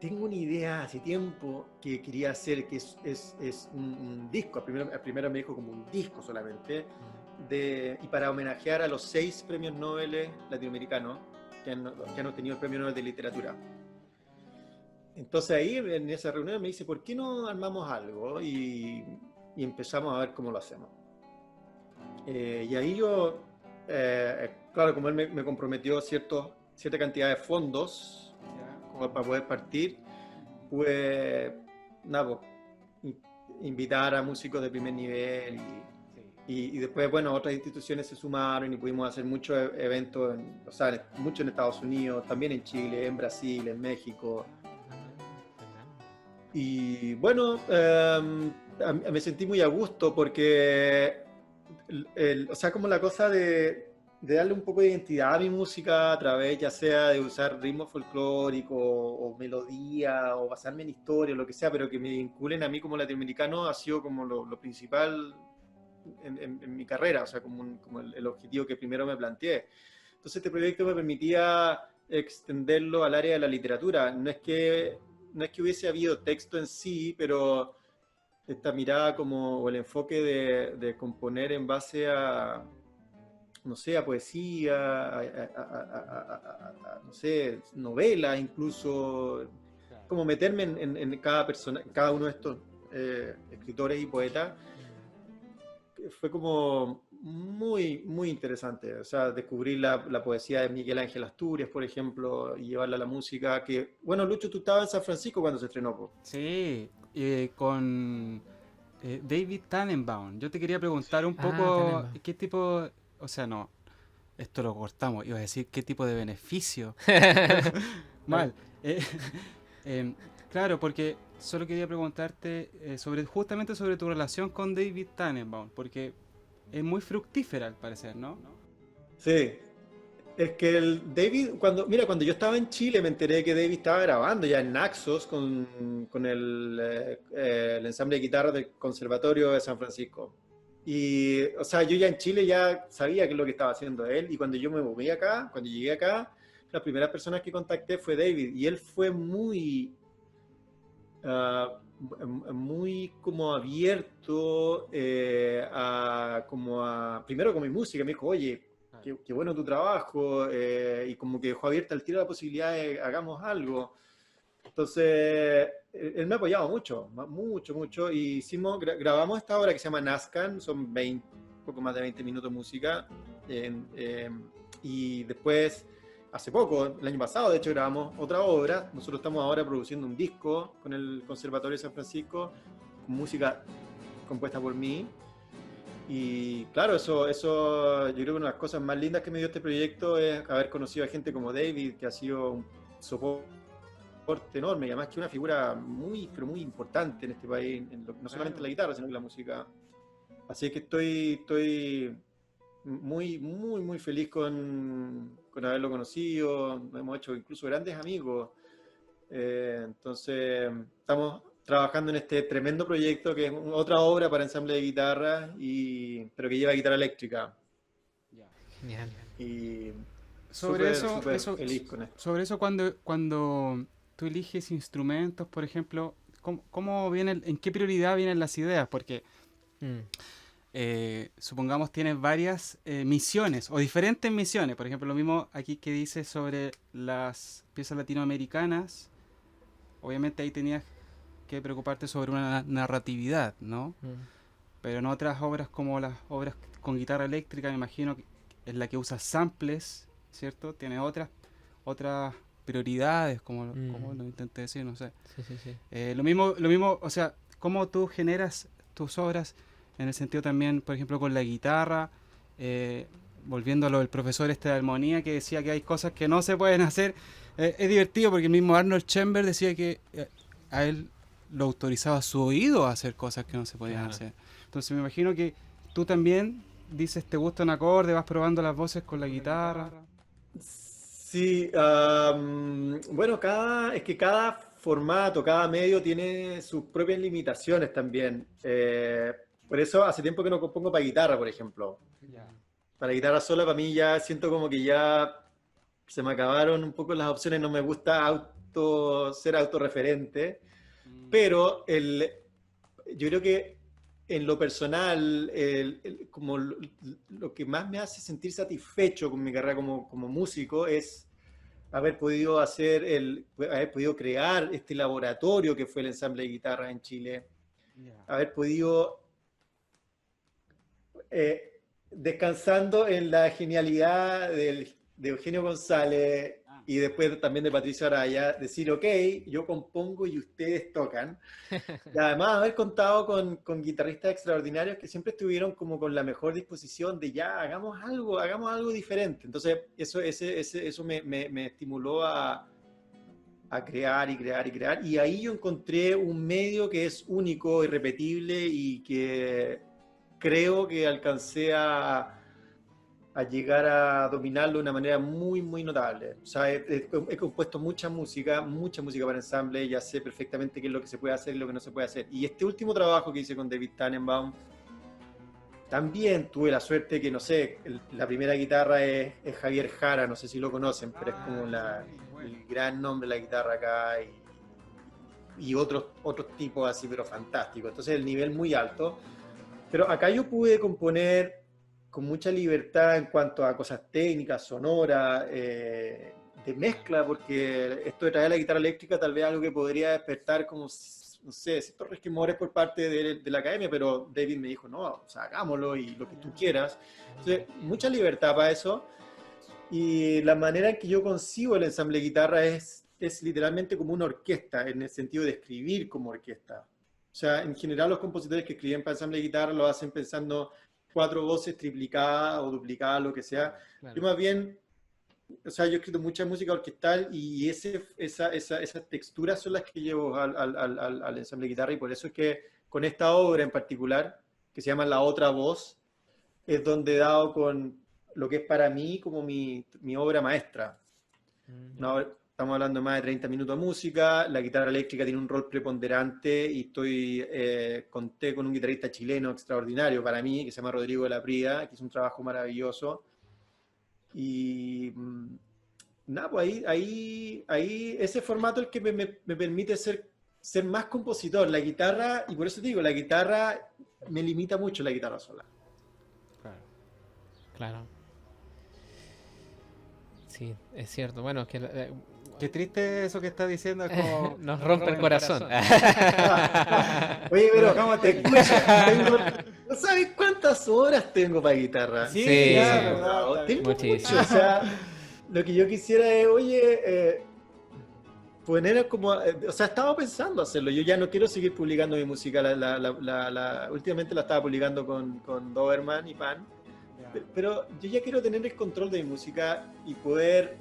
tengo una idea hace tiempo que quería hacer, que es un disco. Primero me dijo como un disco solamente, y para homenajear a los 6 premios Nobel latinoamericanos que han obtenido el premio Nobel de literatura. Entonces ahí en esa reunión me dice, ¿por qué no armamos algo? Y empezamos a ver cómo lo hacemos. Y ahí yo, claro, como él me comprometió cierta cantidad de fondos como para poder partir, pues nada, invitar a músicos de primer nivel y después, bueno, otras instituciones se sumaron y pudimos hacer muchos eventos, mucho en Estados Unidos, también en Chile, en Brasil, en México. Y bueno, me sentí muy a gusto porque, o sea, como la cosa de darle un poco de identidad a mi música a través, ya sea de usar ritmos folclóricos o melodía o basarme en historia o lo que sea, pero que me vinculen a mí como latinoamericano ha sido como lo principal en mi carrera, o sea, como el objetivo que primero me planteé. Entonces este proyecto me permitía extenderlo al área de la literatura. No es que hubiese habido texto en sí, pero esta mirada o el enfoque de componer en base a no sé, a poesía, no sé, novelas incluso, como meterme en cada persona, en cada uno de estos escritores y poetas, fue como muy, muy interesante. O sea, descubrir la poesía de Miguel Ángel Asturias, por ejemplo, y llevarla a la música, que, bueno, Lucho, tú estabas en San Francisco cuando se estrenó, po. Sí, con David Tannenbaum. Yo te quería preguntar un Ah, poco Tannenbaum. qué tipo, o sea, no, esto lo cortamos, iba a decir qué tipo de beneficio. Mal. Eh, em, claro, porque solo quería preguntarte justamente sobre tu relación con David Tannenbaum, porque es muy fructífera al parecer, ¿no? Sí, es que el David, mira, cuando yo estaba en Chile me enteré que David estaba grabando ya en Naxos con el ensamble de guitarra del Conservatorio de San Francisco. Y, o sea, yo ya en Chile ya sabía qué es lo que estaba haciendo él, y cuando yo me moví acá, cuando llegué acá, las primeras personas que contacté fue David, y él fue muy, muy como abierto primero con mi música, me dijo, oye, qué bueno tu trabajo, y como que dejó abierta al tiro la posibilidad de hagamos algo. Entonces, él me ha apoyado mucho, mucho, mucho, y grabamos esta obra que se llama Nazcan, son poco más de 20 minutos de música, y después, hace poco, el año pasado, de hecho, grabamos otra obra. Nosotros estamos ahora produciendo un disco con el Conservatorio de San Francisco, con música compuesta por mí. Y claro, eso yo creo que una de las cosas más lindas que me dio este proyecto es haber conocido a gente como David, que ha sido un soporte enorme, y además que una figura muy, pero muy importante en este país, no solamente la guitarra, sino que la música. Así que estoy muy, muy, muy feliz con haberlo conocido. Nos hemos hecho incluso grandes amigos. Entonces, estamos trabajando en este tremendo proyecto que es otra obra para ensamble de guitarra, pero que lleva guitarra eléctrica. Genial. Y Sobre súper, eso, súper feliz con esto. sobre eso cuando tú eliges instrumentos, por ejemplo, ¿cómo vienen, en qué prioridad vienen las ideas? Porque Mm. supongamos tienes varias misiones o diferentes misiones. Por ejemplo, lo mismo aquí que dices sobre las piezas latinoamericanas. Obviamente ahí tenías que preocuparte sobre una narratividad, ¿no? Mm. Pero en otras obras como las obras con guitarra eléctrica, me imagino que es la que usa samples, ¿cierto? Tiene otras prioridades, como Mm. lo intenté decir, no sé. Sí, sí, sí. Lo mismo, o sea, cómo tú generas tus obras en el sentido también, por ejemplo, con la guitarra, volviendo a lo del profesor de armonía que decía que hay cosas que no se pueden hacer. Es divertido porque el mismo Arnold Chamber decía que a él lo autorizaba su oído a hacer cosas que no se podían Claro. hacer. Entonces me imagino que tú también dices, te gusta un acorde, vas probando las voces con la guitarra. Sí, bueno, es que cada formato, cada medio tiene sus propias limitaciones también. Por eso hace tiempo que no compongo para guitarra, por ejemplo. Ya. Para guitarra sola, para mí ya siento como que ya se me acabaron un poco las opciones, no me gusta ser autorreferente, pero yo creo que en lo personal, como lo que más me hace sentir satisfecho con mi carrera como músico es haber podido crear este laboratorio que fue el ensamble de guitarras en Chile, Ya. haber podido descansando en la genialidad de Eugenio González y después también de Patricio Araya, decir, ok, yo compongo y ustedes tocan. Y además haber contado con guitarristas extraordinarios que siempre estuvieron como con la mejor disposición de ya, hagamos algo diferente. Entonces, eso me estimuló a crear y crear y crear. Y ahí yo encontré un medio que es único, irrepetible, y que creo que alcancé a llegar a dominarlo de una manera muy, muy notable. O sea, he compuesto mucha música para ensamble, ya sé perfectamente qué es lo que se puede hacer y lo que no se puede hacer. Y este último trabajo que hice con David Tannenbaum, también tuve la suerte que, no sé, la primera guitarra es Javier Jara, no sé si lo conocen, pero es como el gran nombre de la guitarra acá, y otros tipos así, pero fantásticos. Entonces el nivel muy alto. Pero acá yo pude componer con mucha libertad en cuanto a cosas técnicas, sonoras, de mezcla, porque esto de traer la guitarra eléctrica tal vez algo que podría despertar como, no sé, ciertos resquemores por parte de la academia, pero David me dijo, no, o sea, hagámoslo y lo que tú quieras. Entonces, mucha libertad para eso. Y la manera en que yo concibo el ensamble de guitarra es literalmente como una orquesta, en el sentido de escribir como orquesta. O sea, en general los compositores que escriben para ensamble de guitarra lo hacen pensando 4 voces triplicadas o duplicadas, lo que sea. Claro. Yo más bien, o sea, yo he escrito mucha música orquestal y esas texturas son las que llevo al ensamble de guitarra, y por eso es que con esta obra en particular, que se llama La Otra Voz, es donde he dado con lo que es para mí como mi obra maestra. Estamos hablando de más de 30 minutos de música, la guitarra eléctrica tiene un rol preponderante y conté con un guitarrista chileno extraordinario para mí, que se llama Rodrigo de la Prida, que hizo un trabajo maravilloso. Y nada, pues ahí ese formato es el que me permite ser más compositor. La guitarra, y por eso te digo, la guitarra me limita mucho, la guitarra sola. Claro. Sí, es cierto. Bueno, es que Qué triste eso que estás diciendo. Es como, nos rompe el corazón. Oye, pero ¿cómo te escucha, no sabes cuántas horas tengo para guitarra. Sí, Sí, claro, Tengo muchísimo. mucho, o sea, lo que yo quisiera es, oye, poner como, o sea, estaba pensando hacerlo. Yo ya no quiero seguir publicando mi música. Últimamente la estaba publicando con Doberman y Pan. Pero yo ya quiero tener el control de mi música y poder,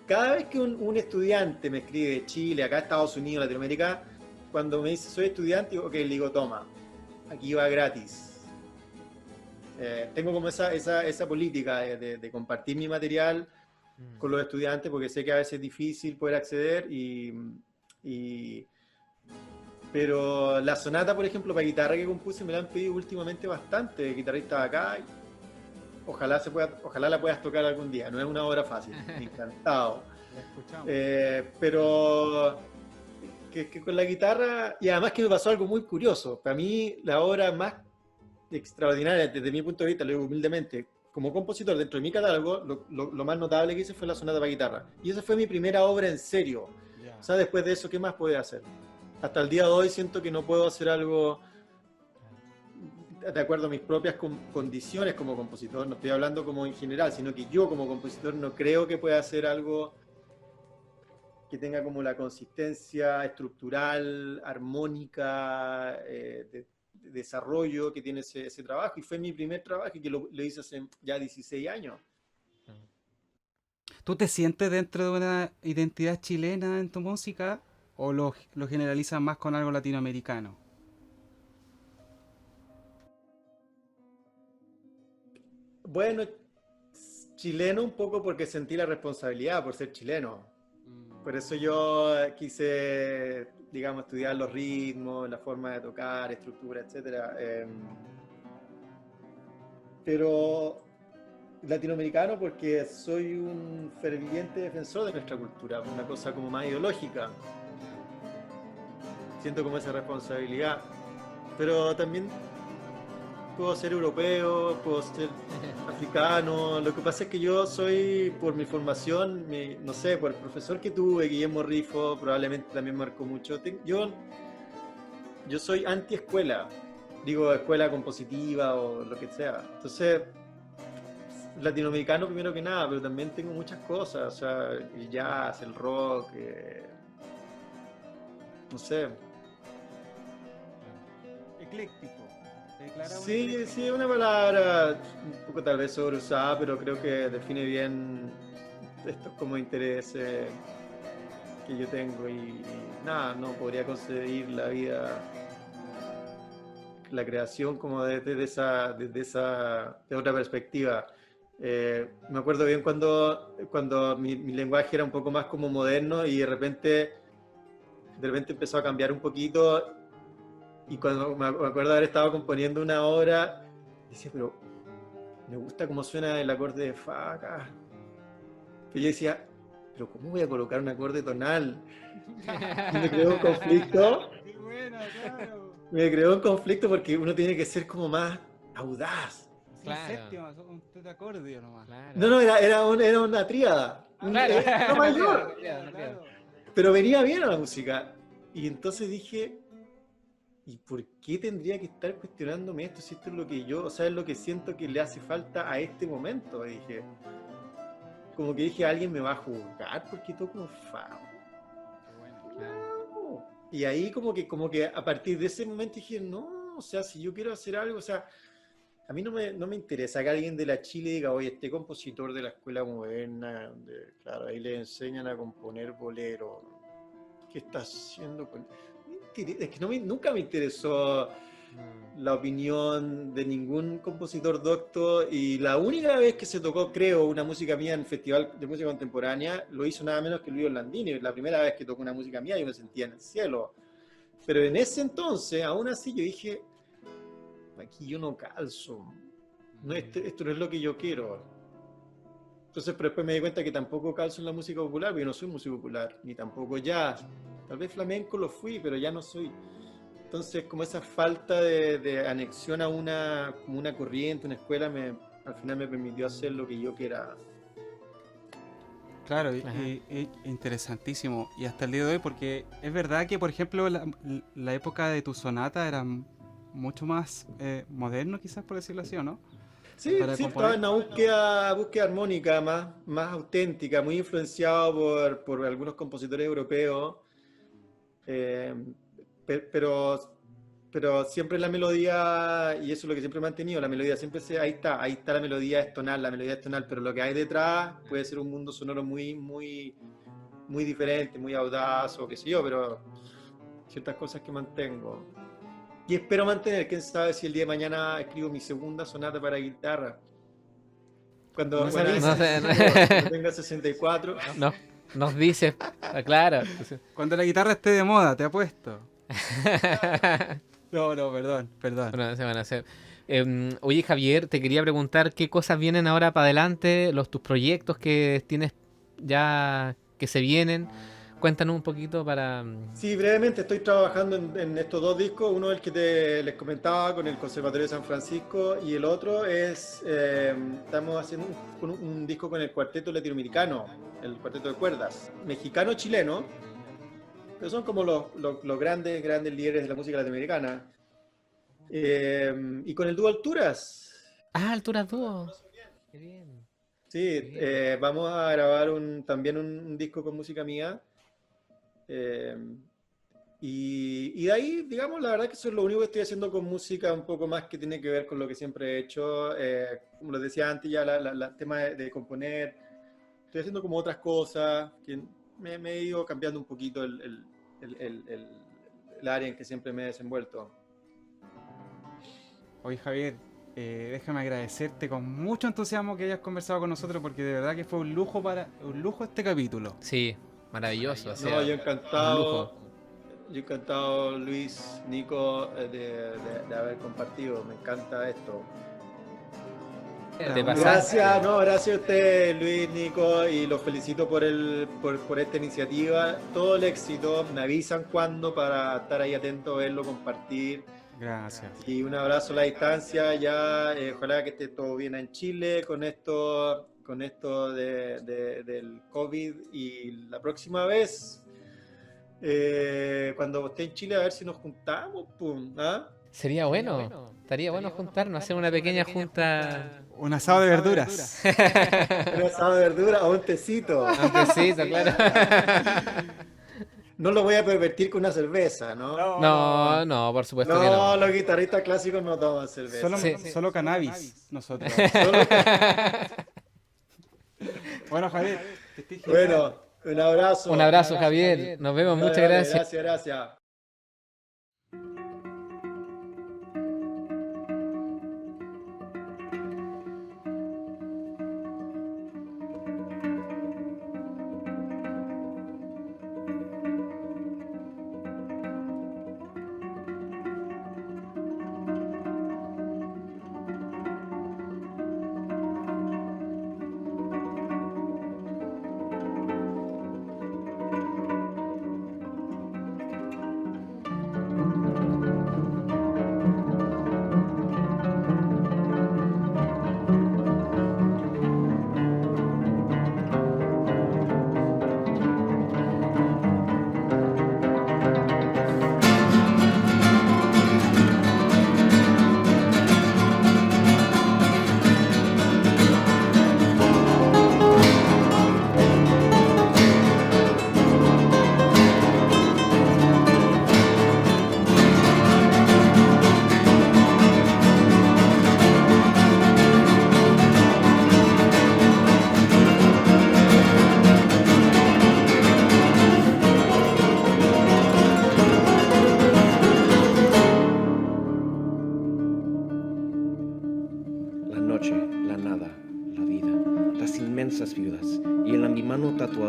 cada vez que un estudiante me escribe de Chile, acá Estados Unidos, Latinoamérica, cuando me dice soy estudiante, ok, le digo toma, aquí va gratis. Tengo como esa política de compartir mi material con los estudiantes, porque sé que a veces es difícil poder acceder pero la sonata, por ejemplo, para guitarra que compuse me la han pedido últimamente bastante, guitarristas acá. Ojalá la puedas tocar algún día. No es una obra fácil, encantado. La escuchamos. Pero que con la guitarra, y además que me pasó algo muy curioso. Para mí, la obra más extraordinaria, desde mi punto de vista, lo digo humildemente, como compositor dentro de mi catálogo, lo más notable que hice fue la sonata para guitarra. Y esa fue mi primera obra en serio. O sea, después de eso, ¿qué más podía hacer? Hasta el día de hoy siento que no puedo hacer algo de acuerdo a mis propias condiciones como compositor. No estoy hablando como en general, sino que yo como compositor no creo que pueda hacer algo que tenga como la consistencia estructural, armónica, de desarrollo que tiene ese trabajo. Y fue mi primer trabajo y que lo hice hace ya 16 años. ¿Tú te sientes dentro de una identidad chilena en tu música o lo generalizas más con algo latinoamericano? Bueno, chileno un poco porque sentí la responsabilidad por ser chileno. Por eso yo quise, digamos, estudiar los ritmos, la forma de tocar, estructura, etc. Pero latinoamericano porque soy un ferviente defensor de nuestra cultura, una cosa como más ideológica. Siento como esa responsabilidad. Pero también puedo ser europeo, puedo ser africano. Lo que pasa es que yo soy, por mi formación, no sé, por el profesor que tuve, Guillermo Rifo, probablemente también marcó mucho. Yo soy anti-escuela, digo escuela compositiva o lo que sea. Entonces, latinoamericano primero que nada, pero también tengo muchas cosas, o sea, el jazz, el rock, no sé. Ecléctico. Sí, es una palabra un poco tal vez sobreusada, pero creo que define bien estos como intereses que yo tengo y nada, no podría concebir la vida, la creación como desde otra perspectiva. Me acuerdo bien cuando mi lenguaje era un poco más como moderno y de repente empezó a cambiar un poquito. Y cuando me acuerdo de haber estado componiendo una obra, decía, pero me gusta cómo suena el acorde de fa acá. Pero yo decía, pero ¿cómo voy a colocar un acorde tonal? Y me creó un conflicto. Qué buena, claro. Me creó un conflicto porque uno tiene que ser como más audaz. Claro. séptima, un tetacordio nomás. Claro. No, era una tríada. Claro. Era mayor. Claro. Pero venía bien a la música. Y entonces dije, ¿y por qué tendría que estar cuestionándome esto si esto es lo que yo, o sea, es lo que siento que le hace falta a este momento? Y dije, como que dije, alguien me va a juzgar porque toco un fa. No. Y ahí como que a partir de ese momento dije, no, o sea, si yo quiero hacer algo, o sea, a mí no me interesa que alguien de la Chile diga, oye, este compositor de la escuela moderna, donde, claro, ahí le enseñan a componer bolero. ¿Qué está haciendo con...? Es que nunca me interesó la opinión de ningún compositor docto, y la única vez que se tocó, creo, una música mía en Festival de Música Contemporánea, lo hizo nada menos que Luis Orlandini. La primera vez que tocó una música mía yo me sentía en el cielo. Pero en ese entonces, aún así, yo dije, aquí yo no calzo. No, esto no es lo que yo quiero. Entonces, pero después me di cuenta que tampoco calzo en la música popular, porque yo no soy músico popular, ni tampoco jazz. Tal vez flamenco lo fui, pero ya no soy. Entonces, como esa falta de anexión a como una corriente, una escuela, al final me permitió hacer lo que yo quiera. Claro, y interesantísimo. Y hasta el día de hoy, porque es verdad que, por ejemplo, la época de tu sonata era mucho más moderno, quizás por decirlo así, ¿o no? Sí, Para sí, componer. estaba en una búsqueda armónica más auténtica, muy influenciado por algunos compositores europeos, eh, pero siempre la melodía, y eso es lo que siempre he mantenido, la melodía siempre ahí está la melodía la melodía es tonal, pero lo que hay detrás puede ser un mundo sonoro muy, muy, muy diferente, muy audaz o qué sé yo, pero ciertas cosas que mantengo. Y espero mantener, quién sabe si el día de mañana escribo mi segunda sonata para guitarra. Cuando, No bueno, sabía. No sé, cuando tenga 64. nos dices, claro. Cuando la guitarra esté de moda, te apuesto. No, perdón. Bueno, se van a hacer. Oye, Javier, te quería preguntar qué cosas vienen ahora para adelante, tus proyectos que tienes ya que se vienen. Cuéntanos un poquito para... Sí, brevemente estoy trabajando en estos dos discos. Uno es el que les comentaba con el Conservatorio de San Francisco, y el otro es, estamos haciendo un disco con el cuarteto latinoamericano, el cuarteto de cuerdas, mexicano-chileno, pero son como los grandes líderes de la música latinoamericana. Y con el dúo Alturas. Ah, Alturas Dúo. Qué bien. Sí, vamos a grabar también un disco con música mía. Y de ahí, digamos, la verdad que eso es lo único que estoy haciendo con música, un poco más que tiene que ver con lo que siempre he hecho. Como les decía antes, ya el tema de componer, estoy haciendo como otras cosas, que me he ido cambiando un poquito el área en que siempre me he desenvuelto. Oye, Javier, déjame agradecerte con mucho entusiasmo que hayas conversado con nosotros, porque de verdad que fue un lujo este capítulo. Sí, maravilloso. O sea, No, yo un encantado. lujo. Yo encantado, Luis, Nico, de haber compartido. Me encanta esto. Te pasaste. Gracias, no, gracias a ustedes, Luis, Nico, y los felicito por esta iniciativa. Todo el éxito. Me avisan cuándo para estar ahí atento, verlo, compartir. Gracias. Y un abrazo a la distancia. Ya, ojalá que esté todo bien en Chile con esto del COVID. Y la próxima vez, cuando esté en Chile, a ver si nos juntamos, pum, ¿ah? Sería bueno. Estaría bueno juntarnos, hacer una pequeña junta. Un asado de verduras. Un asado de verdura o un tecito. Antecito, claro. No lo voy a pervertir con una cerveza, ¿no? No, por supuesto que No, no. los guitarristas clásicos no toman cerveza. Solo cannabis, nosotros. Bueno, Javier, que estés genial. Bueno, un abrazo. Un abrazo, Javier. Nos vemos. Dale, Muchas dale, gracias. Gracias.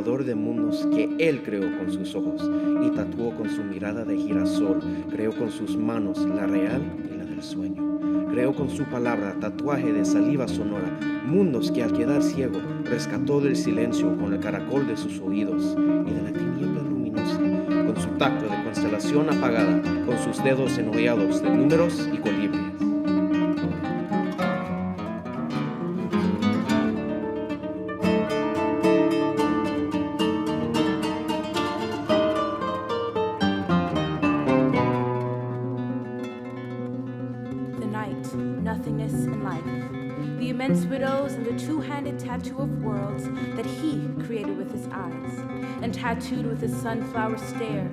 creador de mundos que Él creó con sus ojos y tatuó con su mirada de girasol, creó con sus manos la real y la del sueño. Creó con su palabra, tatuaje de saliva sonora, mundos que al quedar ciego rescató del silencio con el caracol de sus oídos y de la tiniebla luminosa, con su tacto de constelación apagada, con sus dedos enrollados de números y colibríes. Nothingness and life, the immense widows and the two-handed tattoo of worlds that he created with his eyes, and tattooed with his sunflower stare,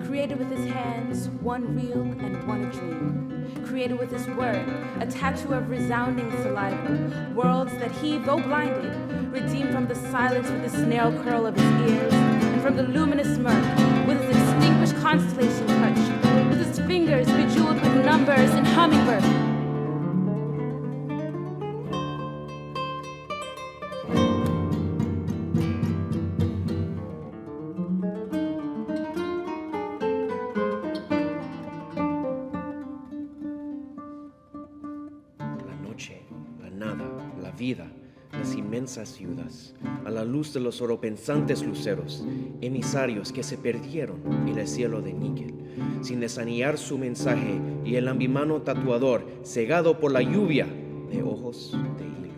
created with his hands, one real and one a dream, created with his word, a tattoo of resounding saliva, worlds that he, though blinded, redeemed from the silence with the snail curl of his ears, and from the luminous murk, with his extinguished constellation touch, with his fingers bejeweled with numbers and hummingbirds. Vida, las inmensas ciudades, a la luz de los oropensantes luceros, emisarios que se perdieron en el cielo de níquel, sin desanillar su mensaje, y el ambimano tatuador, cegado por la lluvia de ojos de hilo.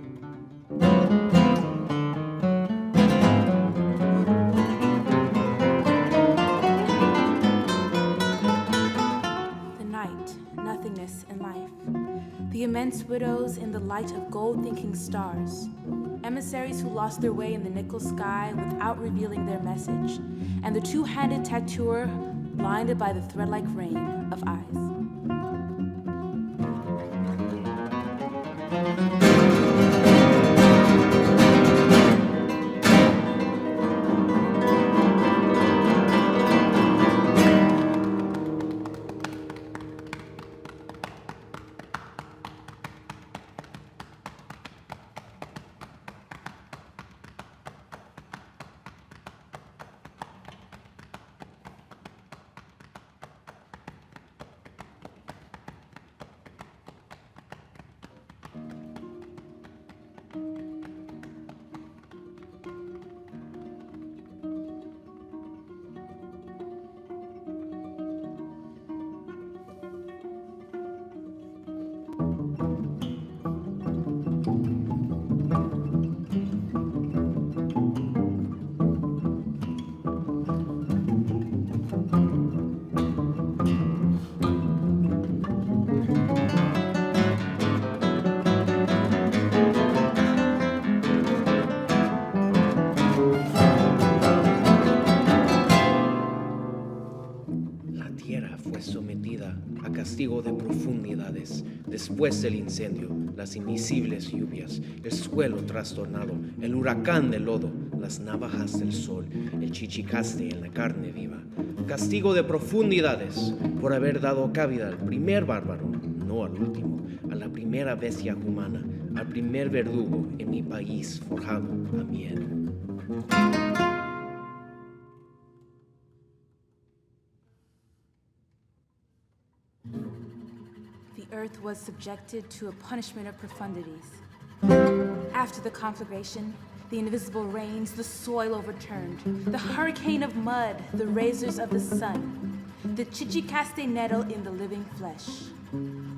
The night, nothingness and life. The immense widows in the light of gold-thinking stars, emissaries who lost their way in the nickel sky without revealing their message, and the two-handed tattooer blinded by the thread-like rain of eyes. Castigo de profundidades, después del incendio, las invisibles lluvias, el suelo trastornado, el huracán de lodo, las navajas del sol, el chichicaste en la carne viva. Castigo de profundidades por haber dado cabida al primer bárbaro, no al último, a la primera bestia humana, al primer verdugo en mi país forjado a miel. The earth was subjected to a punishment of profundities. After the conflagration, the invisible rains, the soil overturned, the hurricane of mud, the razors of the sun, the chichicaste nettle in the living flesh.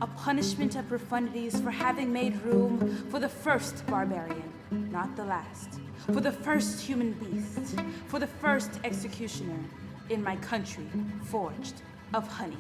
A punishment of profundities for having made room for the first barbarian, not the last, for the first human beast, for the first executioner in my country forged of honey.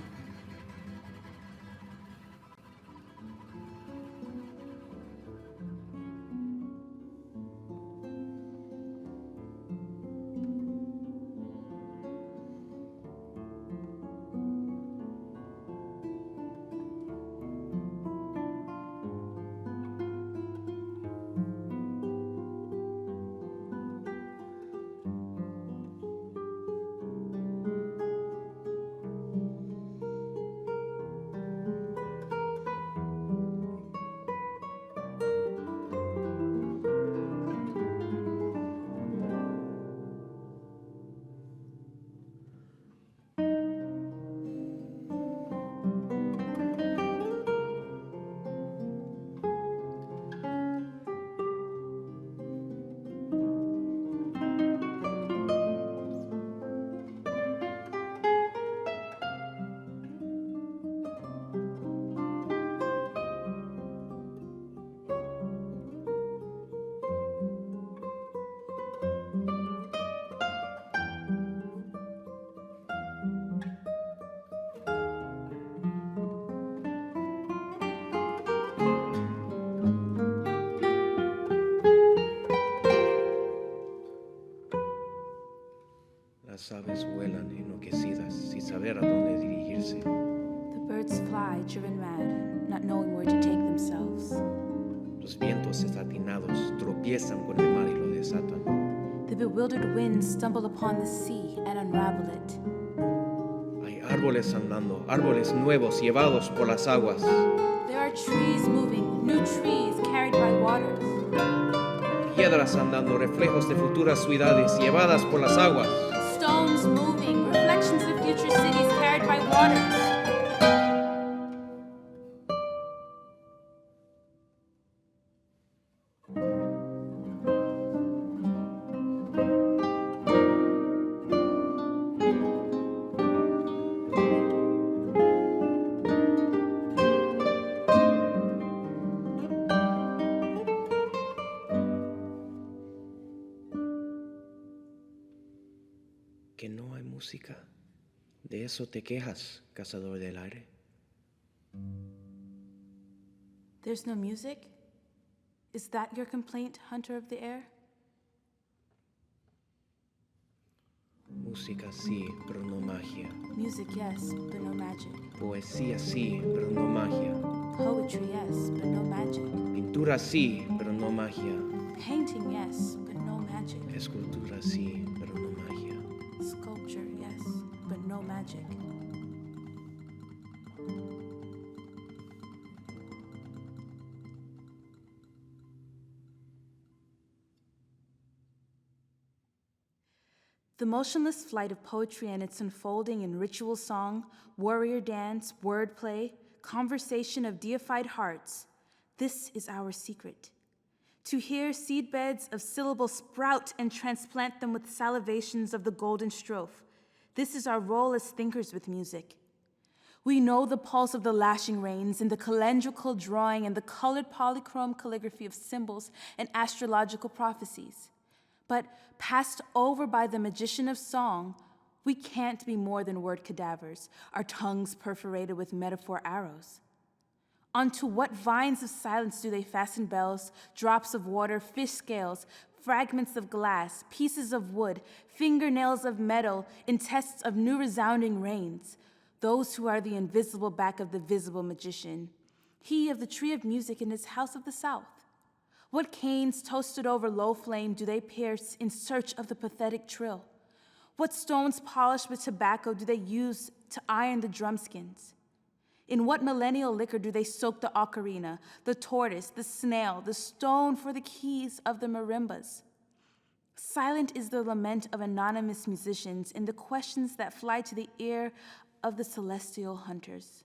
Las aves vuelan enloquecidas sin saber a dónde dirigirse. The birds fly, driven mad, not knowing where to take themselves. Los vientos desatinados tropiezan con el mar y lo desatan. The bewildered winds stumble upon the sea and unravel it. Hay árboles andando, árboles nuevos llevados por las aguas. There are trees moving, new trees carried by waters. Piedras andando, reflejos de futuras ciudades llevadas por las aguas. Stones moving, reflections of future cities carried by waters. Que no hay música. ¿De eso te quejas, cazador del aire? There's no music? Is that your complaint, hunter of the air? Música sí, pero no magia. Music, yes, but no magic. Poesía sí, pero no magia. Poetry, yes, but no magic. Pintura sí, pero no magia. Painting, yes, but no magic. Escultura sí, pero no magia. Sculpture, yes, but no magic. The motionless flight of poetry and its unfolding in ritual song, warrior dance, wordplay, conversation of deified hearts, this is our secret. To hear seedbeds of syllables sprout and transplant them with salivations of the golden strophe, this is our role as thinkers with music. We know the pulse of the lashing rains and the calendrical drawing and the colored polychrome calligraphy of symbols and astrological prophecies. But passed over by the magician of song, we can't be more than word cadavers, our tongues perforated with metaphor arrows. Onto what vines of silence do they fasten bells, drops of water, fish scales, fragments of glass, pieces of wood, fingernails of metal, in tests of new resounding rains? Those who are the invisible back of the visible magician. He of the tree of music in his house of the south. What canes toasted over low flame do they pierce in search of the pathetic trill? What stones polished with tobacco do they use to iron the drumskins? In what millennial liquor do they soak the ocarina, the tortoise, the snail, the stone for the keys of the marimbas? Silent is the lament of anonymous musicians and the questions that fly to the ear of the celestial hunters.